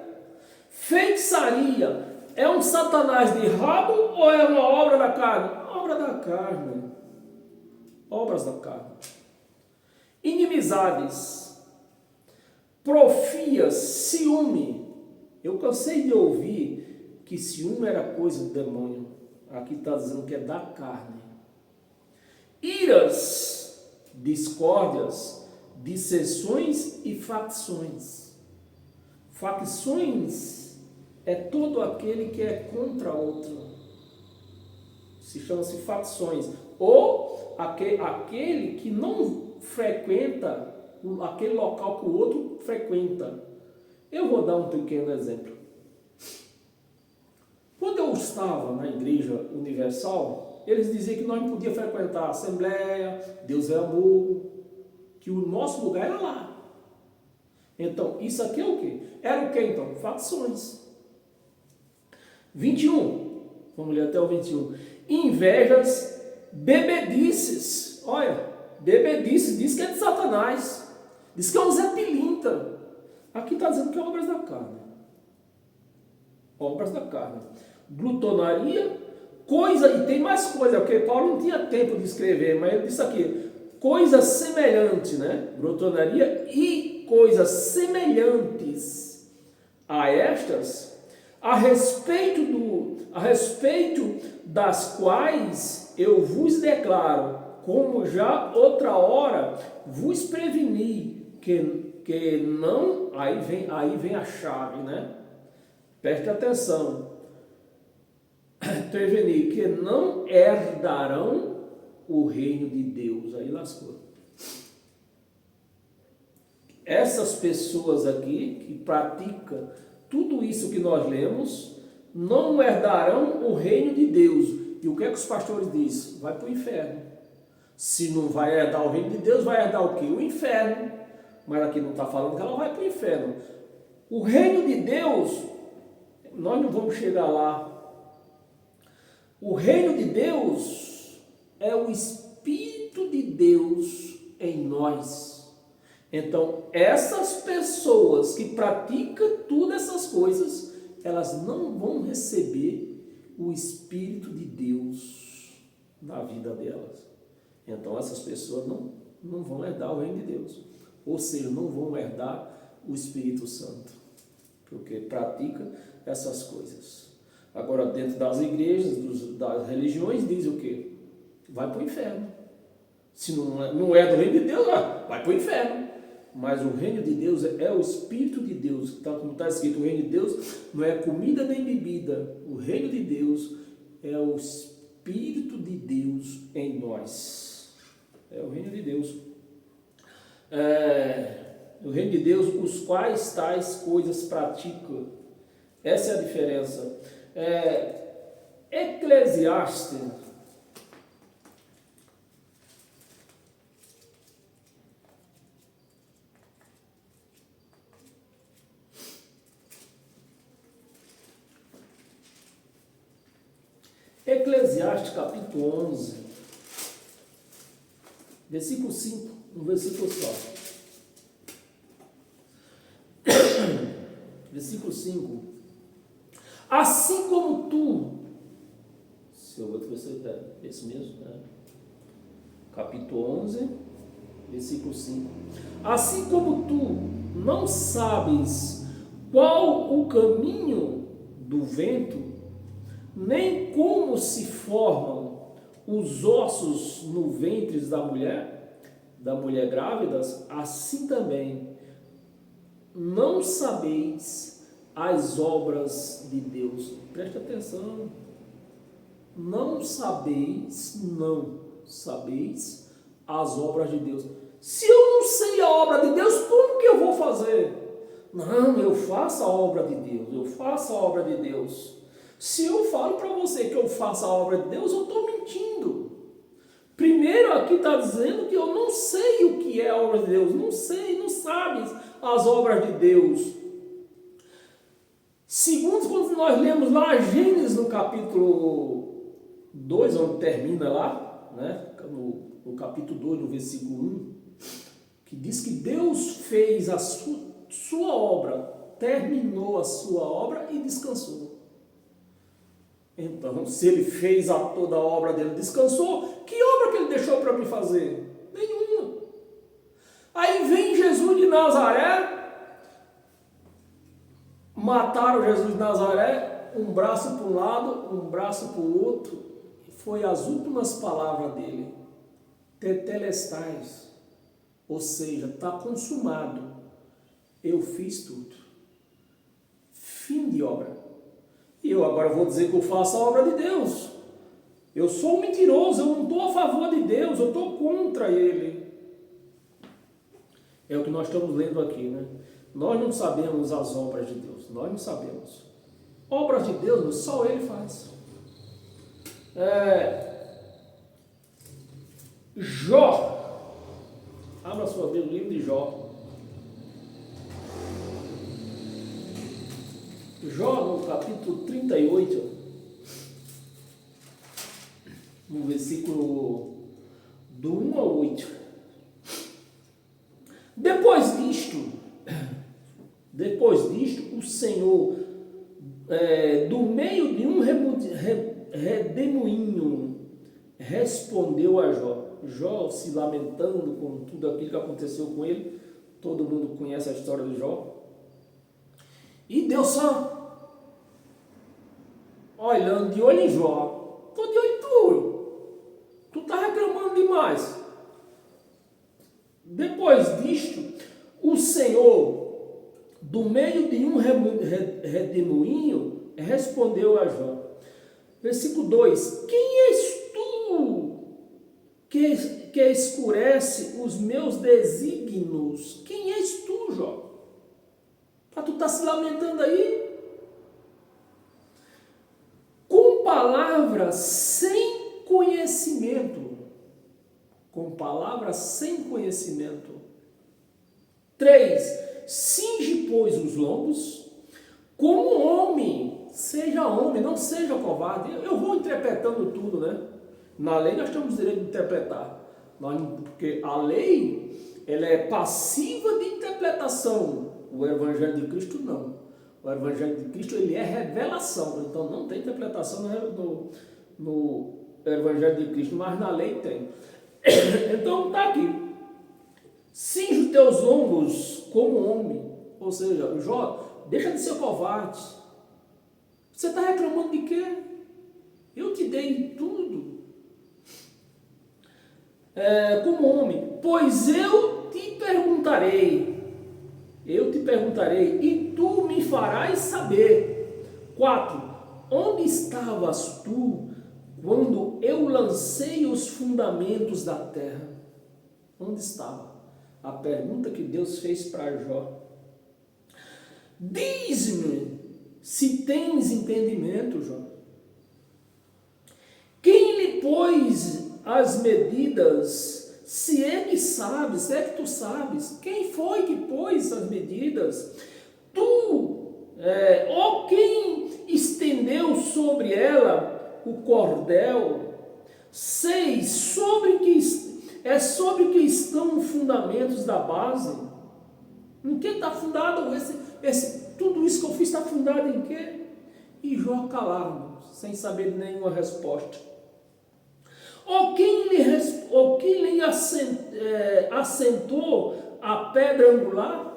Feitiçaria é um satanás de rabo ou é uma obra da carne? Obra da carne. Obras da carne. Inimizades, profias, ciúme. Eu cansei de ouvir que ciúme era coisa do demônio. Aqui está dizendo que é da carne. Iras, discórdias, dissensões e facções. Facções é todo aquele que é contra outro. se chama-se facções, ou aquele que não frequenta aquele local que o outro frequenta. Eu vou dar um pequeno exemplo. Quando eu estava na Igreja Universal, eles diziam que nós não podíamos frequentar a Assembleia, Deus é amor, que o nosso lugar era lá. Então, isso aqui é o quê? Era o quê, então? Facções. 21. Vamos ler até o 21. Invejas, bebedices. Olha, bebedices, diz que é de Satanás. Diz que é um Zé Pilintra. Aqui está dizendo que é obras da carne. Obras da carne. Glutonaria, e tem mais coisa, porque Paulo não tinha tempo de escrever, mas ele disse aqui, coisa semelhante, né? Glutonaria e coisas semelhantes a estas, a respeito das quais eu vos declaro, como já outra hora vos preveni, que não, aí vem a chave, né? Preste atenção. Prevenir que não herdarão o reino de Deus. Aí lascou. Essas pessoas aqui que praticam tudo isso que nós lemos, não herdarão o reino de Deus. E o que é que os pastores dizem? Vai para o inferno. Se não vai herdar o reino de Deus, vai herdar o quê? O inferno. Mas aqui não está falando que ela vai para o inferno. O reino de Deus, nós não vamos chegar lá. O reino de Deus é o Espírito de Deus em nós. Então, essas pessoas que praticam todas essas coisas, elas não vão receber o Espírito de Deus na vida delas. Então, essas pessoas não vão herdar o reino de Deus. Ou seja, não vão herdar o Espírito Santo, porque praticam essas coisas. Agora, dentro das igrejas, das religiões, diz o quê? Vai para o inferno. Se não é do reino de Deus, vai para o inferno. Mas o reino de Deus é o Espírito de Deus. Como está escrito, o reino de Deus não é comida nem bebida. O reino de Deus é o Espírito de Deus em nós. É o reino de Deus. O reino de Deus, os quais tais coisas praticam. Essa é a diferença. Eclesiastes, capítulo 11, versículo 5, um versículo só. Versículo 5. Assim como tu, se eu vou ver esse mesmo, né? Capítulo 11, versículo 5. Assim como tu não sabes qual o caminho do vento, nem como se formam os ossos no ventre da mulher grávida, assim também não sabeis as obras de Deus. Preste atenção. Não sabeis as obras de Deus. Se eu não sei a obra de Deus, como que eu vou fazer? Não, eu faço a obra de Deus, Se eu falo para você que eu faço a obra de Deus, eu estou mentindo. Primeiro aqui está dizendo que eu não sei o que é a obra de Deus. Não sabes as obras de Deus. Segundo, quando nós lemos lá Gênesis no capítulo 2, onde termina lá, né? No capítulo 2, no versículo 1, que diz que Deus fez a sua obra, terminou a sua obra e descansou. Então, se ele fez toda a obra dele, descansou, que obra que ele deixou para me fazer? Nenhuma. Aí vem Jesus de Nazaré, mataram Jesus de Nazaré, um braço para um lado, um braço para o outro, foi as últimas palavras dele, tetelestais, ou seja, está consumado, eu fiz tudo, fim de obra. E eu agora vou dizer que eu faço a obra de Deus. Eu sou um mentiroso, eu não estou a favor de Deus, eu estou contra Ele. É o que nós estamos lendo aqui, né? Nós não sabemos as obras de Deus, nós não sabemos. Obras de Deus, só Ele faz. Jó, abra sua Bíblia, o livro de Jó. Jó, no capítulo 38, no versículo do 1 ao 8. Depois disto, o Senhor, do meio de um redemoinho, respondeu a Jó. Jó se lamentando com tudo aquilo que aconteceu com ele. Todo mundo conhece a história de Jó. E Deus só olhando de olho em Jó. Estou de olho em tu. Tu está reclamando demais. Depois disto, o Senhor, do meio de um redemoinho, respondeu a Jó. Versículo 2: Quem és tu que escurece os meus desígnios? Quem és tu, Jó? Para tu estar se lamentando aí? Com palavras sem conhecimento. Com palavras sem conhecimento. 3. Cinge, pois, os lombos, como homem, seja homem, não seja covarde. Eu vou interpretando tudo, né? Na lei nós temos direito de interpretar, porque a lei, ela é passiva de interpretação. O Evangelho de Cristo não. O Evangelho de Cristo, ele é revelação, então não tem interpretação no Evangelho de Cristo, mas na lei tem. Então está aqui: cinge os teus ombros como homem. Ou seja, Jó, deixa de ser covarde. Você está reclamando de quê? Eu te dei tudo. Como homem, pois eu te perguntarei, e tu me farás saber. 4. Onde estavas tu quando eu lancei os fundamentos da terra? Onde estava? A pergunta que Deus fez para Jó. Diz-me se tens entendimento, Jó. Quem lhe pôs as medidas? Se é que sabes, se é que tu sabes, quem foi que pôs as medidas? Tu, ou quem estendeu sobre ela o cordel? 6. Sobre que estão os fundamentos da base? Em que está fundado tudo isso que eu fiz está fundado em quê? E Jó calado, sem saber nenhuma resposta. Ou quem lhe assentou a pedra angular,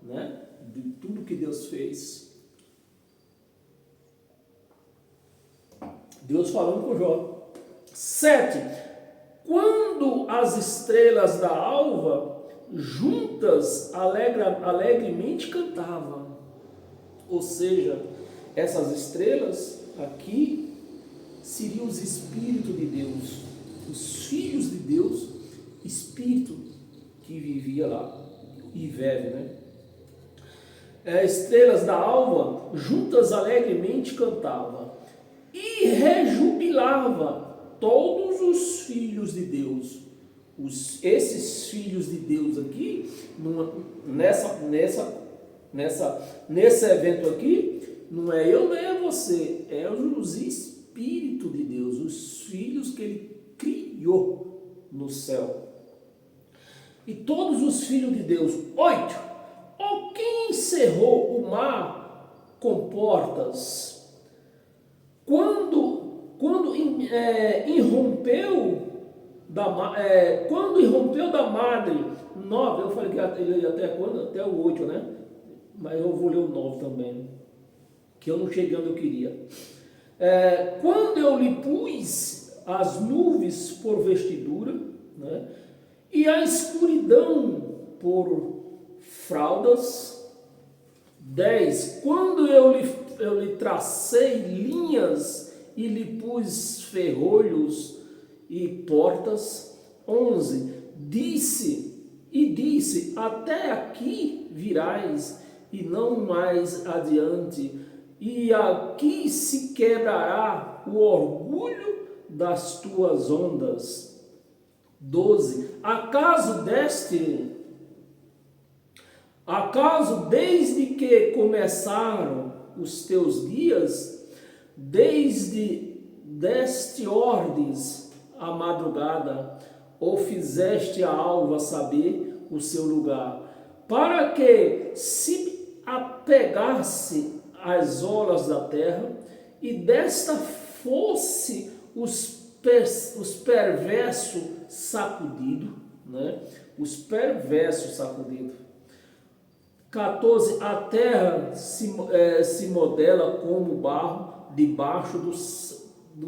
né, de tudo que Deus fez? Deus falando com Jó. 7. Quando as estrelas da alva juntas alegremente cantavam. Ou seja, essas estrelas aqui seriam os Espíritos de Deus, os filhos de Deus, Espírito que vivia lá e vive, né? Estrelas da alva juntas alegremente cantavam e rejubilava todos os filhos de Deus. Esses filhos de Deus aqui, nesse evento aqui, não é eu nem é você, é os Espíritos de Deus, os filhos que Ele criou no céu. E todos os filhos de Deus. 8. Ou quem encerrou o mar com portas? Quando irrompeu da madre. 9, eu falei que ele ia até quando? Até o 8, né? Mas eu vou ler o 9 também, que eu não cheguei onde eu queria. Quando eu lhe pus as nuvens por vestidura, né, e a escuridão por fraldas. 10. Quando eu lhe tracei linhas e lhe pus ferrolhos e portas. 11. Disse, até aqui virás, e não mais adiante, e aqui se quebrará o orgulho das tuas ondas. 12. Acaso desde que começaram os teus dias, deste ordens à madrugada, ou fizeste a alva saber o seu lugar, para que se apegasse às olas da terra, e desta fosse os perversos sacudidos, né? Os perversos sacudidos. 14. A terra se modela como barro debaixo do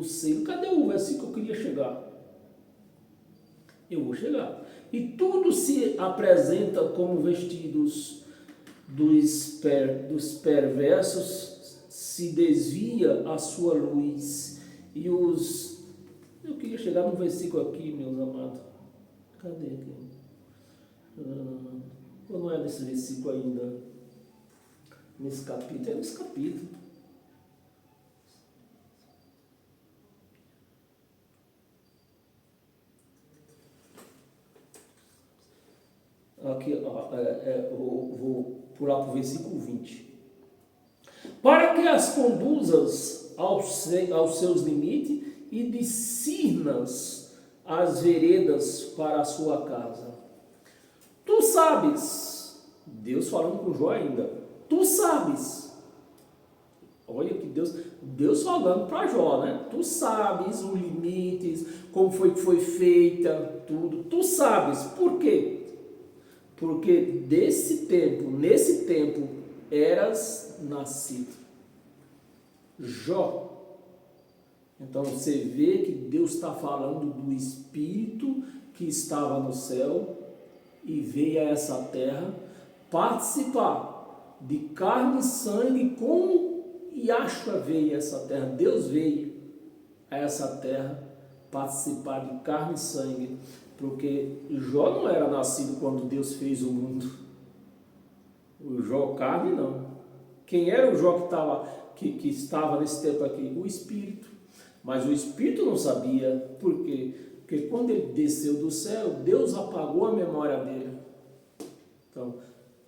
selo. Cadê o versículo que eu queria chegar? Eu vou chegar. E tudo se apresenta como vestidos dos perversos, se desvia a sua luz. E os... Eu queria chegar no versículo aqui, meus amados. Cadê aqui? Ou não é nesse versículo ainda? Nesse capítulo? É nesse capítulo. Aqui, vou pular para o versículo 20. Para que as conduzas aos seus limites e discernas as veredas para a sua casa. Tu sabes, Deus falando com Jó ainda, tu sabes, olha que Deus falando para Jó, né? Tu sabes os limites, como foi que foi feita, tudo, tu sabes, por quê? Porque nesse tempo, eras nascido. Jó. Então você vê que Deus está falando do Espírito que estava no céu e veio a essa terra participar de carne e sangue, como Yahshua veio a essa terra. Deus veio a essa terra participar de carne e sangue, porque Jó não era nascido quando Deus fez o mundo. O Jó carne não. Quem era o Jó que estava nesse tempo aqui? O Espírito. Mas o Espírito não sabia. Por quê? Porque quando ele desceu do céu, Deus apagou a memória dele. Então,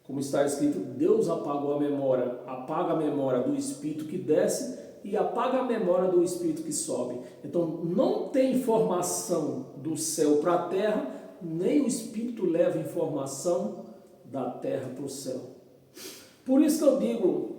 como está escrito, Deus apagou a memória, apaga a memória do Espírito que desce e apaga a memória do Espírito que sobe. Então, não tem informação do céu para a terra, nem o Espírito leva informação da terra para o céu. Por isso que eu digo,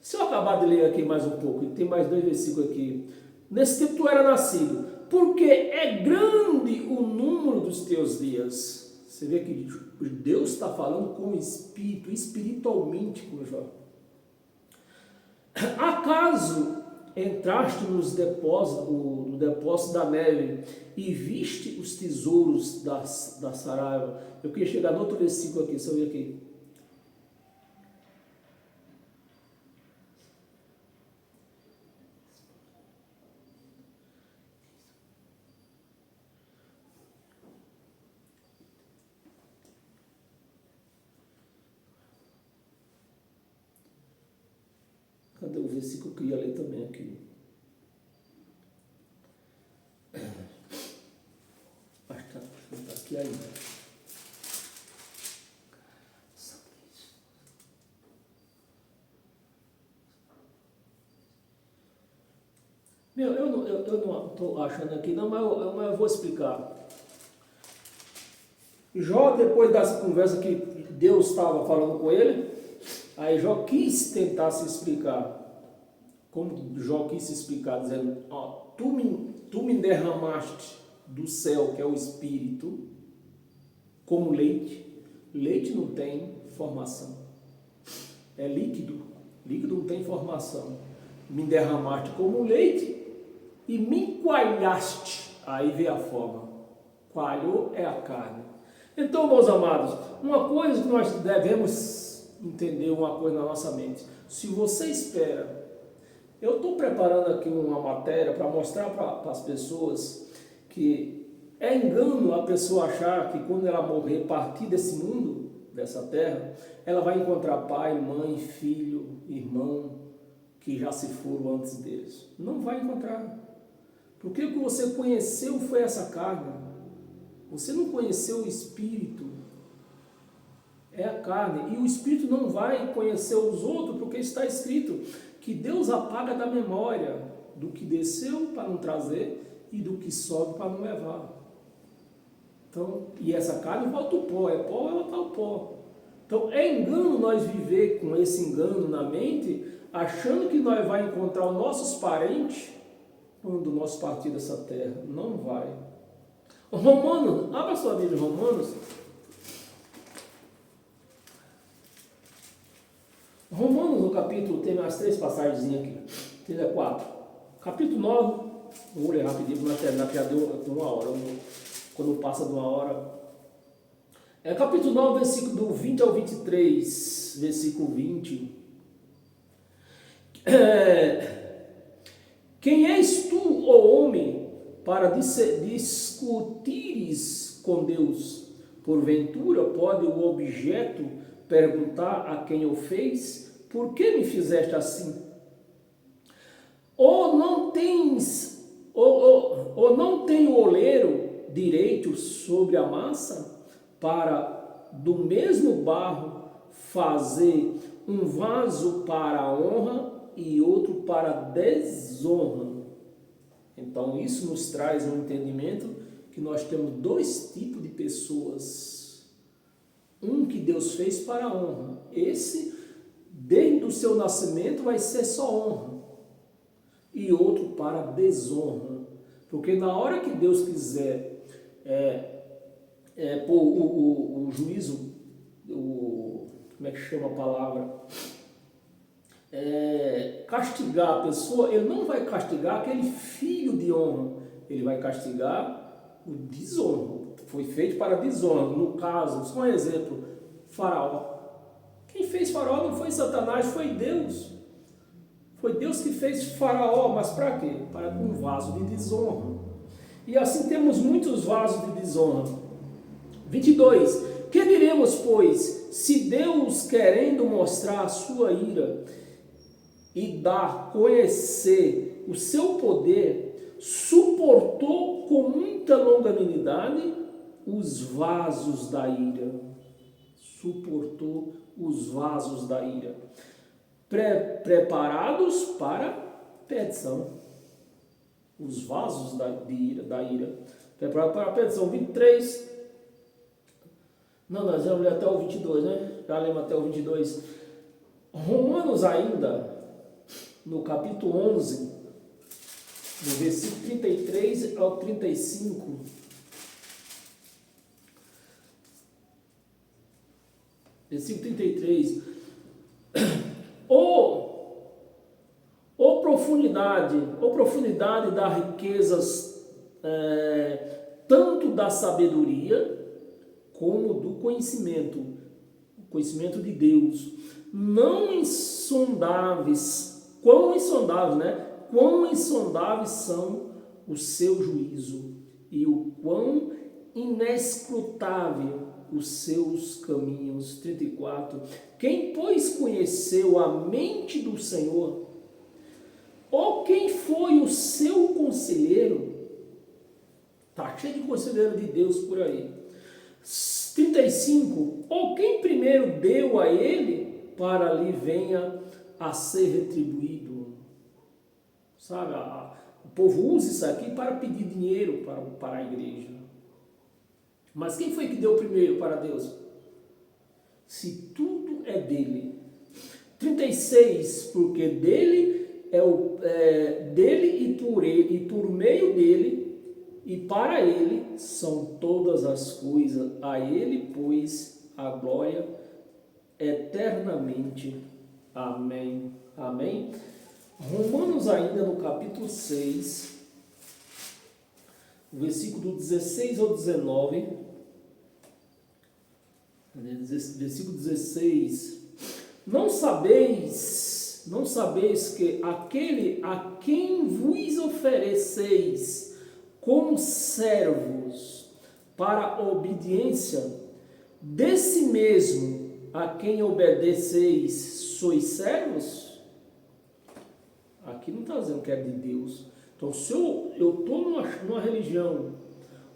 se eu acabar de ler aqui mais um pouco, e tem mais 2 versículos aqui. Nesse tempo tu era nascido, porque é grande o número dos teus dias. Você vê que Deus está falando com o Espírito, espiritualmente com Jó. Acaso entraste no depósito da neve e viste os tesouros da Saraiva? Eu queria chegar no outro versículo aqui, deixa eu ver aqui. Cadê o versículo que eu ia ler também aqui? Acho que está aqui ainda. Eu não estou achando aqui não, mas eu vou explicar. Jó, depois dessa conversa que Deus estava falando com ele, aí Jó quis tentar se explicar. Como Jó quis se explicar, dizendo, tu me derramaste do céu, que é o Espírito, como leite. Leite não tem formação. É líquido. Líquido não tem formação. Me derramaste como leite e me coalhaste. Aí veio a forma. Coalhou é a carne. Então, meus amados, uma coisa que nós devemos entender, uma coisa na nossa mente. Se você espera Eu estou preparando aqui uma matéria para mostrar para as pessoas que é engano a pessoa achar que quando ela morrer, partir desse mundo, dessa terra, ela vai encontrar pai, mãe, filho, irmão, que já se foram antes deles. Não vai encontrar. Porque o que você conheceu foi essa carne. Você não conheceu o Espírito. É a carne. E o Espírito não vai conhecer os outros, porque está escrito que Deus apaga da memória do que desceu para não trazer e do que sobe para não levar. Então, e essa carne volta ao pó, é pó, ela está ao pó. Então, é engano nós viver com esse engano na mente, achando que nós vamos encontrar os nossos parentes quando nós partir dessa terra. Não vai. Romanos, abra sua Bíblia, Romanos. Romanos, no capítulo, tem mais 3 passagens aqui. Tem 4. Capítulo 9, vou ler rapidinho para nós terminar, porque já deu 1 hora. Quando passa de 1 hora. Capítulo 9, versículo do 20 ao 23, versículo 20. Quem és tu, ó homem, para discutires com Deus? Porventura pode o objeto perguntar a quem o fez: por que me fizeste assim? Ou não tem o oleiro direito sobre a massa, para do mesmo barro fazer um vaso para a honra e outro para a desonra? Então isso nos traz um entendimento que nós temos 2 tipos de pessoas. Um que Deus fez para a honra. Esse, desde o seu nascimento, vai ser só honra. E outro para a desonra. Porque na hora que Deus quiser pôr o juízo, como é que chama a palavra? Castigar a pessoa, ele não vai castigar aquele filho de honra, ele vai castigar o desonra. Foi feito para desonra. No caso, só um exemplo, Faraó. Quem fez Faraó não foi Satanás, foi Deus. Foi Deus que fez Faraó, mas para quê? Para um vaso de desonra. E assim temos muitos vasos de desonra. 22. Que diremos, pois, se Deus, querendo mostrar a sua ira e dar a conhecer o seu poder, suportou com muita longanimidade os vasos da ira. Suportou os vasos da ira. Preparados para perdição. Os vasos da ira. Preparados para a perdição. 23. Não, nós vamos ler até o 22, né? Já lemos até o 22. Romanos ainda, no capítulo 11, no versículo 33 ao 35. Versículo 33. Profundidade das riquezas, tanto da sabedoria como do conhecimento, o conhecimento de Deus, não insondáveis, quão insondáveis são o seu juízo e o quão inescrutável os seus caminhos. 34. Quem, pois, conheceu a mente do Senhor? Ou quem foi o seu conselheiro? Está cheio de conselheiro de Deus por aí. 35. Ou quem primeiro deu a ele, para ali venha a ser retribuído? Sabe, o povo usa isso aqui para pedir dinheiro para a igreja. Mas quem foi que deu primeiro para Deus? Se tudo é dele. 36. Porque dele dele e por ele, e por meio dele, e para ele são todas as coisas. A ele, pois, a glória eternamente. Amém. Amém. Romanos ainda no capítulo 6, versículo 16 ao 19. Versículo 16. Não sabeis, não sabeis que aquele a quem vos ofereceis como servos para a obediência, desse mesmo a quem obedeceis sois servos? Aqui não está dizendo que é de Deus. Então, se eu estou numa religião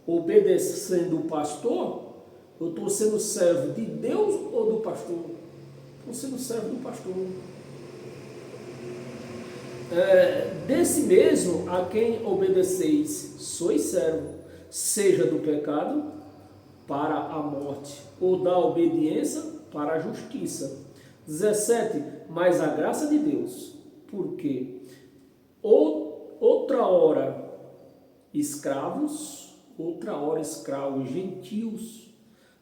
obedecendo o pastor, eu estou sendo servo de Deus ou do pastor? Estou sendo servo do pastor. Desse mesmo a quem obedeceis sois servo, seja do pecado para a morte, ou da obediência para a justiça. 17. Mas a graça de Deus, porque outra hora escravos, gentios.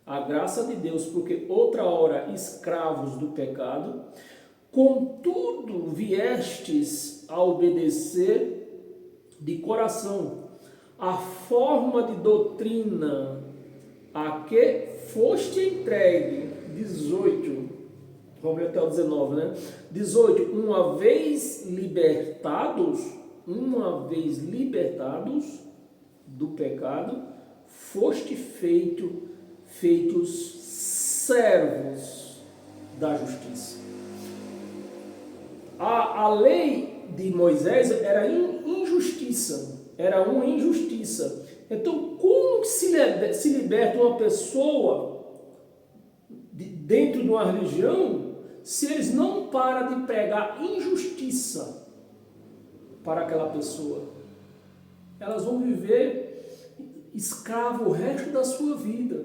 A graça de Deus, porque outra hora escravos do pecado, contudo viestes a obedecer de coração a forma de doutrina a que foste entregue. 18, vamos ver até o 19, né? 18, uma vez libertados do pecado, foste feitos servos da justiça. A lei de Moisés era injustiça, era uma injustiça. Então, como se liberta uma pessoa dentro de uma religião se eles não param de pregar injustiça para aquela pessoa? Elas vão viver escravo o resto da sua vida,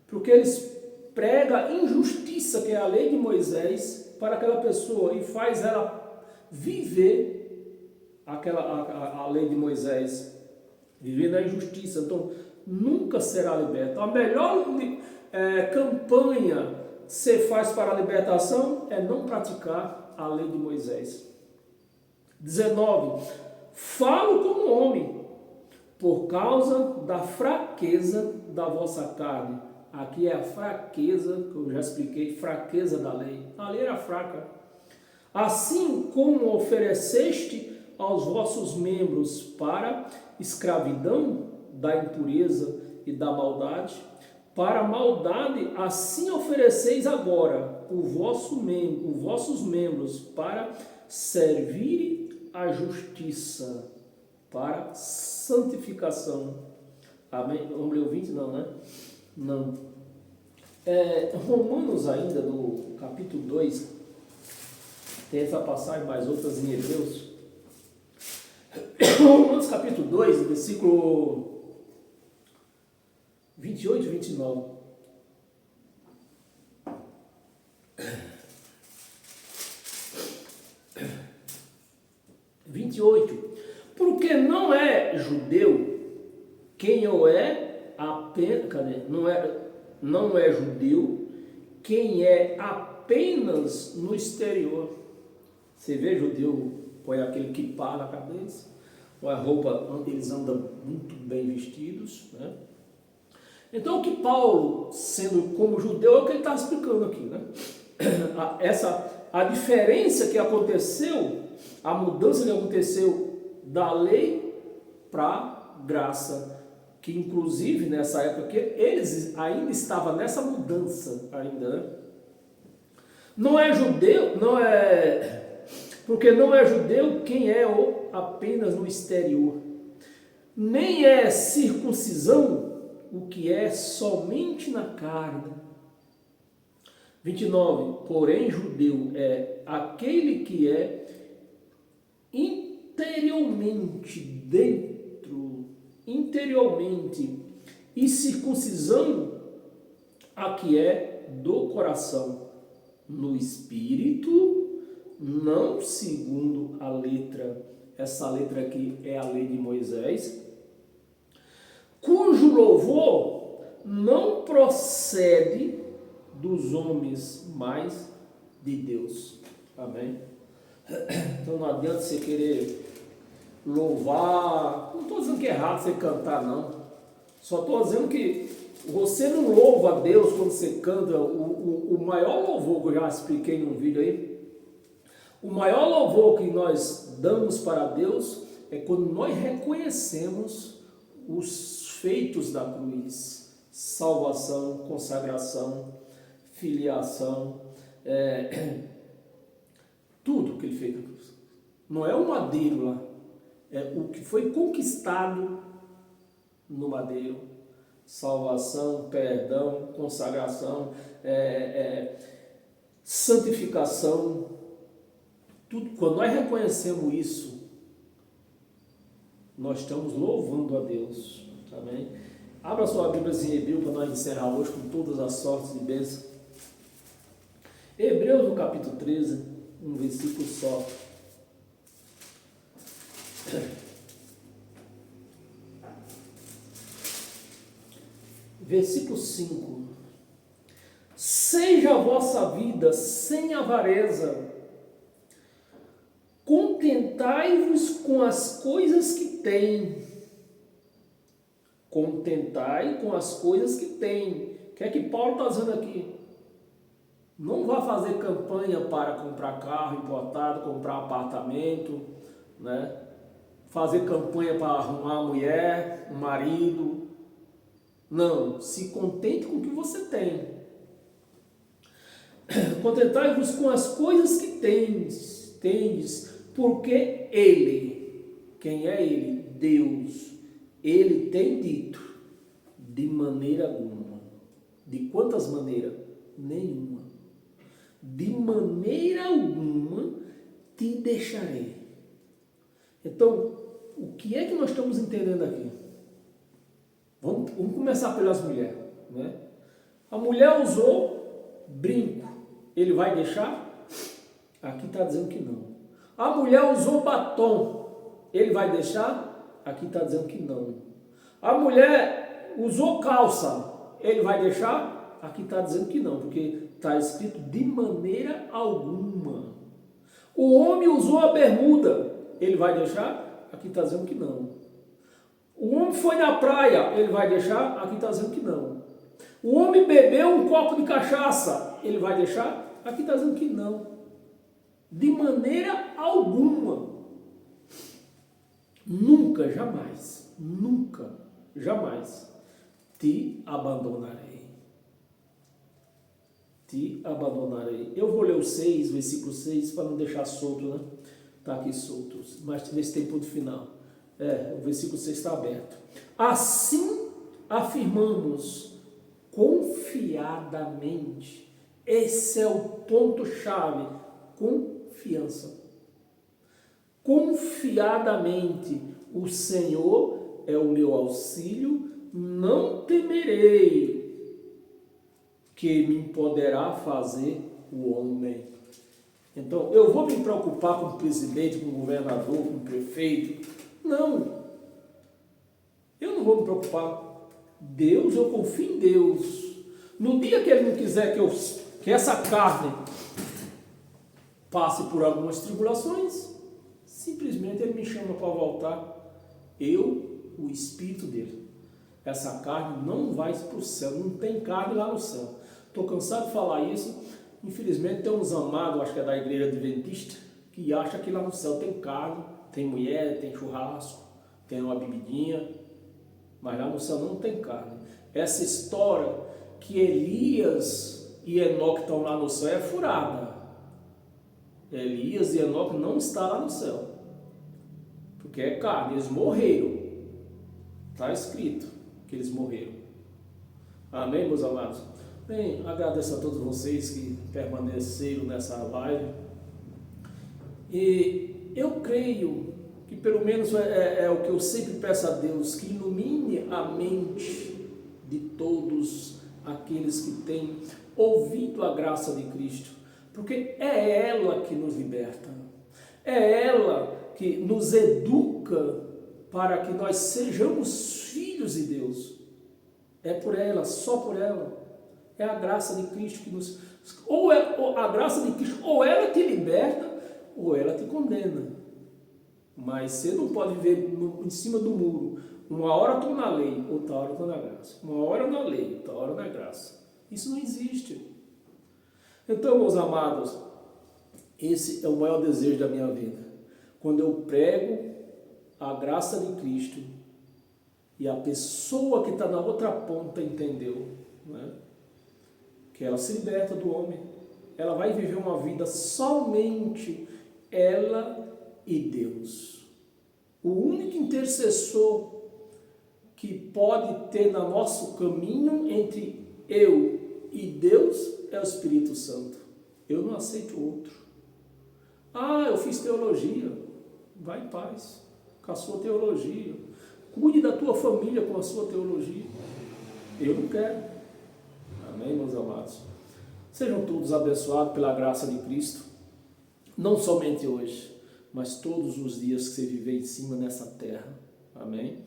porque eles pregam injustiça, que é a lei de Moisés, para aquela pessoa e faz ela viver a lei de Moisés, viver na injustiça. Então nunca será liberta. A melhor campanha que você faz para a libertação é não praticar a lei de Moisés. 19. Falo como homem, por causa da fraqueza da vossa carne. Aqui é a fraqueza, que eu já expliquei, fraqueza da lei. A lei era fraca. Assim como ofereceste aos vossos membros para escravidão da impureza e da maldade, para a maldade, assim ofereceis agora os vossos membros para servir a justiça, para santificação. Amém? Vamos ler o 20? Não, né? Não. Romanos ainda, no capítulo 2, tem essa passagem, mais outras em Hebreus. Romanos capítulo 2, versículo 28 e 29. Porque não é judeu quem o é apenas, não é judeu quem é apenas no exterior. Você vê judeu, põe aquele kippah na cabeça, põe a roupa, eles andam muito bem vestidos, né? Então o que Paulo, sendo como judeu, é o que ele está explicando aqui, né? A diferença que aconteceu, a mudança que aconteceu da lei para graça, que inclusive nessa época que eles ainda estavam nessa mudança ainda, né? Não é judeu, porque não é judeu quem é apenas no exterior, nem é circuncisão o que é somente na carne. 29, porém judeu é aquele que é interiormente, e circuncisão a que é do coração, no espírito, não segundo a letra. Essa letra aqui é a lei de Moisés, cujo louvor não procede dos homens, mas de Deus. Amém? Então não adianta você querer louvar. Não estou dizendo que é errado você cantar, não. Só estou dizendo que você não louva a Deus quando você canta o maior louvor que eu já expliquei num vídeo aí. O maior louvor que nós damos para Deus é quando nós reconhecemos os feitos da cruz: salvação, consagração, filiação, tudo que ele fez na cruz. Não é o madeiro lá, é o que foi conquistado no madeiro: salvação, perdão, consagração, santificação, tudo. Quando nós reconhecemos isso, nós estamos louvando a Deus. Amém? Abra sua Bíblia em Hebreus para nós encerrar hoje com todas as sortes de bênção. Hebreus no capítulo 13, um versículo só. Versículo 5. Seja a vossa vida sem avareza, contentai-vos com as coisas que tem. Contentai com as coisas que tem. O que é que Paulo está dizendo aqui? Não vá fazer campanha para comprar carro importado, comprar apartamento, né? Fazer campanha para arrumar uma mulher, um marido. Não, se contente com o que você tem. Contentai-vos com as coisas que tendes, porque Ele, quem é Ele? Deus, Ele tem dito, de maneira alguma. De quantas maneiras? Nenhuma. De maneira alguma te deixarei. Então, o que é que nós estamos entendendo aqui? Vamos começar pelas mulheres, né? A mulher usou brinco, ele vai deixar? Aqui está dizendo que não. A mulher usou batom, ele vai deixar? Aqui está dizendo que não. A mulher usou calça, ele vai deixar? Aqui está dizendo que não, porque está escrito de maneira alguma. O homem usou a bermuda, ele vai deixar? Aqui está dizendo que não. O homem foi na praia, ele vai deixar? Aqui está dizendo que não. O homem bebeu um copo de cachaça, ele vai deixar? Aqui está dizendo que não. De maneira alguma. Nunca, jamais, nunca, jamais te abandonarei. Te abandonarei. Eu vou ler o 6, versículo 6, para não deixar solto, né? Está aqui solto, mas nesse tempo do final. O versículo 6 está aberto. Assim afirmamos confiadamente. Esse é o ponto-chave. Confiança. Confiadamente. O Senhor é o meu auxílio. Não temerei que me poderá fazer o homem. Então, eu vou me preocupar com o presidente, com o governador, com o prefeito? Não, eu não vou me preocupar. Deus, eu confio em Deus. No dia que Ele não quiser que essa carne passe por algumas tribulações, simplesmente Ele me chama para voltar. O Espírito dele. Essa carne não vai para o céu, não tem carne lá no céu. Estou cansado de falar isso. Infelizmente tem uns amados, acho que é da igreja adventista, que acha que lá no céu tem carne, tem mulher, tem churrasco, tem uma bebidinha, mas lá no céu não tem carne. Essa história que Elias e Enoque estão lá no céu é furada. Elias e Enoque não estão lá no céu, porque é carne, eles morreram. Está escrito que eles morreram. Amém, meus amados? Bem, agradeço a todos vocês que permaneceram nessa live. E eu creio que pelo menos é o que eu sempre peço a Deus, que ilumine a mente de todos aqueles que têm ouvido a graça de Cristo, porque é ela que nos liberta, é ela que nos educa para que nós sejamos filhos de Deus. É por ela, só por ela. É a graça de Cristo que nos... Ou a graça de Cristo, ou ela te liberta, ou ela te condena. Mas você não pode viver em cima do muro. Uma hora estou na lei, outra hora estou na graça. Uma hora na lei, outra hora na graça. Isso não existe. Então, meus amados, Esse é o maior desejo da minha vida. Quando eu prego a graça de Cristo e a pessoa que está na outra ponta entendeu, né? Que ela se liberta do homem. Ela vai viver uma vida somente ela e Deus. O único intercessor que pode ter no nosso caminho entre eu e Deus é o Espírito Santo. Eu não aceito outro. Ah, eu fiz teologia. Vai em paz com a sua teologia. Cuide da tua família com a sua teologia. Eu não quero. Amém, meus amados? Sejam todos abençoados pela graça de Cristo. Não somente hoje, mas todos os dias que você viver em cima nessa terra. Amém?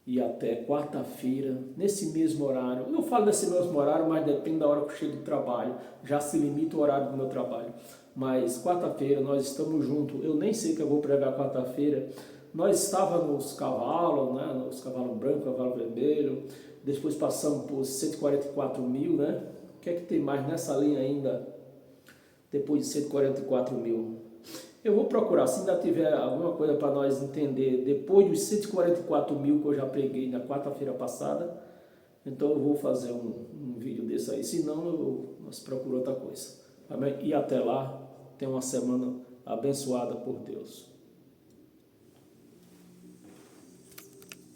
E até quarta-feira, nesse mesmo horário. Eu falo nesse mesmo horário, mas depende da hora que eu chego do trabalho. Já se limita o horário do meu trabalho. Mas quarta-feira nós estamos juntos. Eu nem sei que eu vou pregar quarta-feira. Nós estávamos nos cavalos, né? Nos cavalos brancos, cavalo vermelho. Depois passamos por 144 mil, né? O que é que tem mais nessa linha ainda? Depois de 144 mil. Eu vou procurar, se ainda tiver alguma coisa para nós entender, depois dos 144 mil que eu já preguei na quarta-feira passada, então eu vou fazer um vídeo desse aí, senão nós procuramos outra coisa. Amém? E até lá, tenha uma semana abençoada por Deus.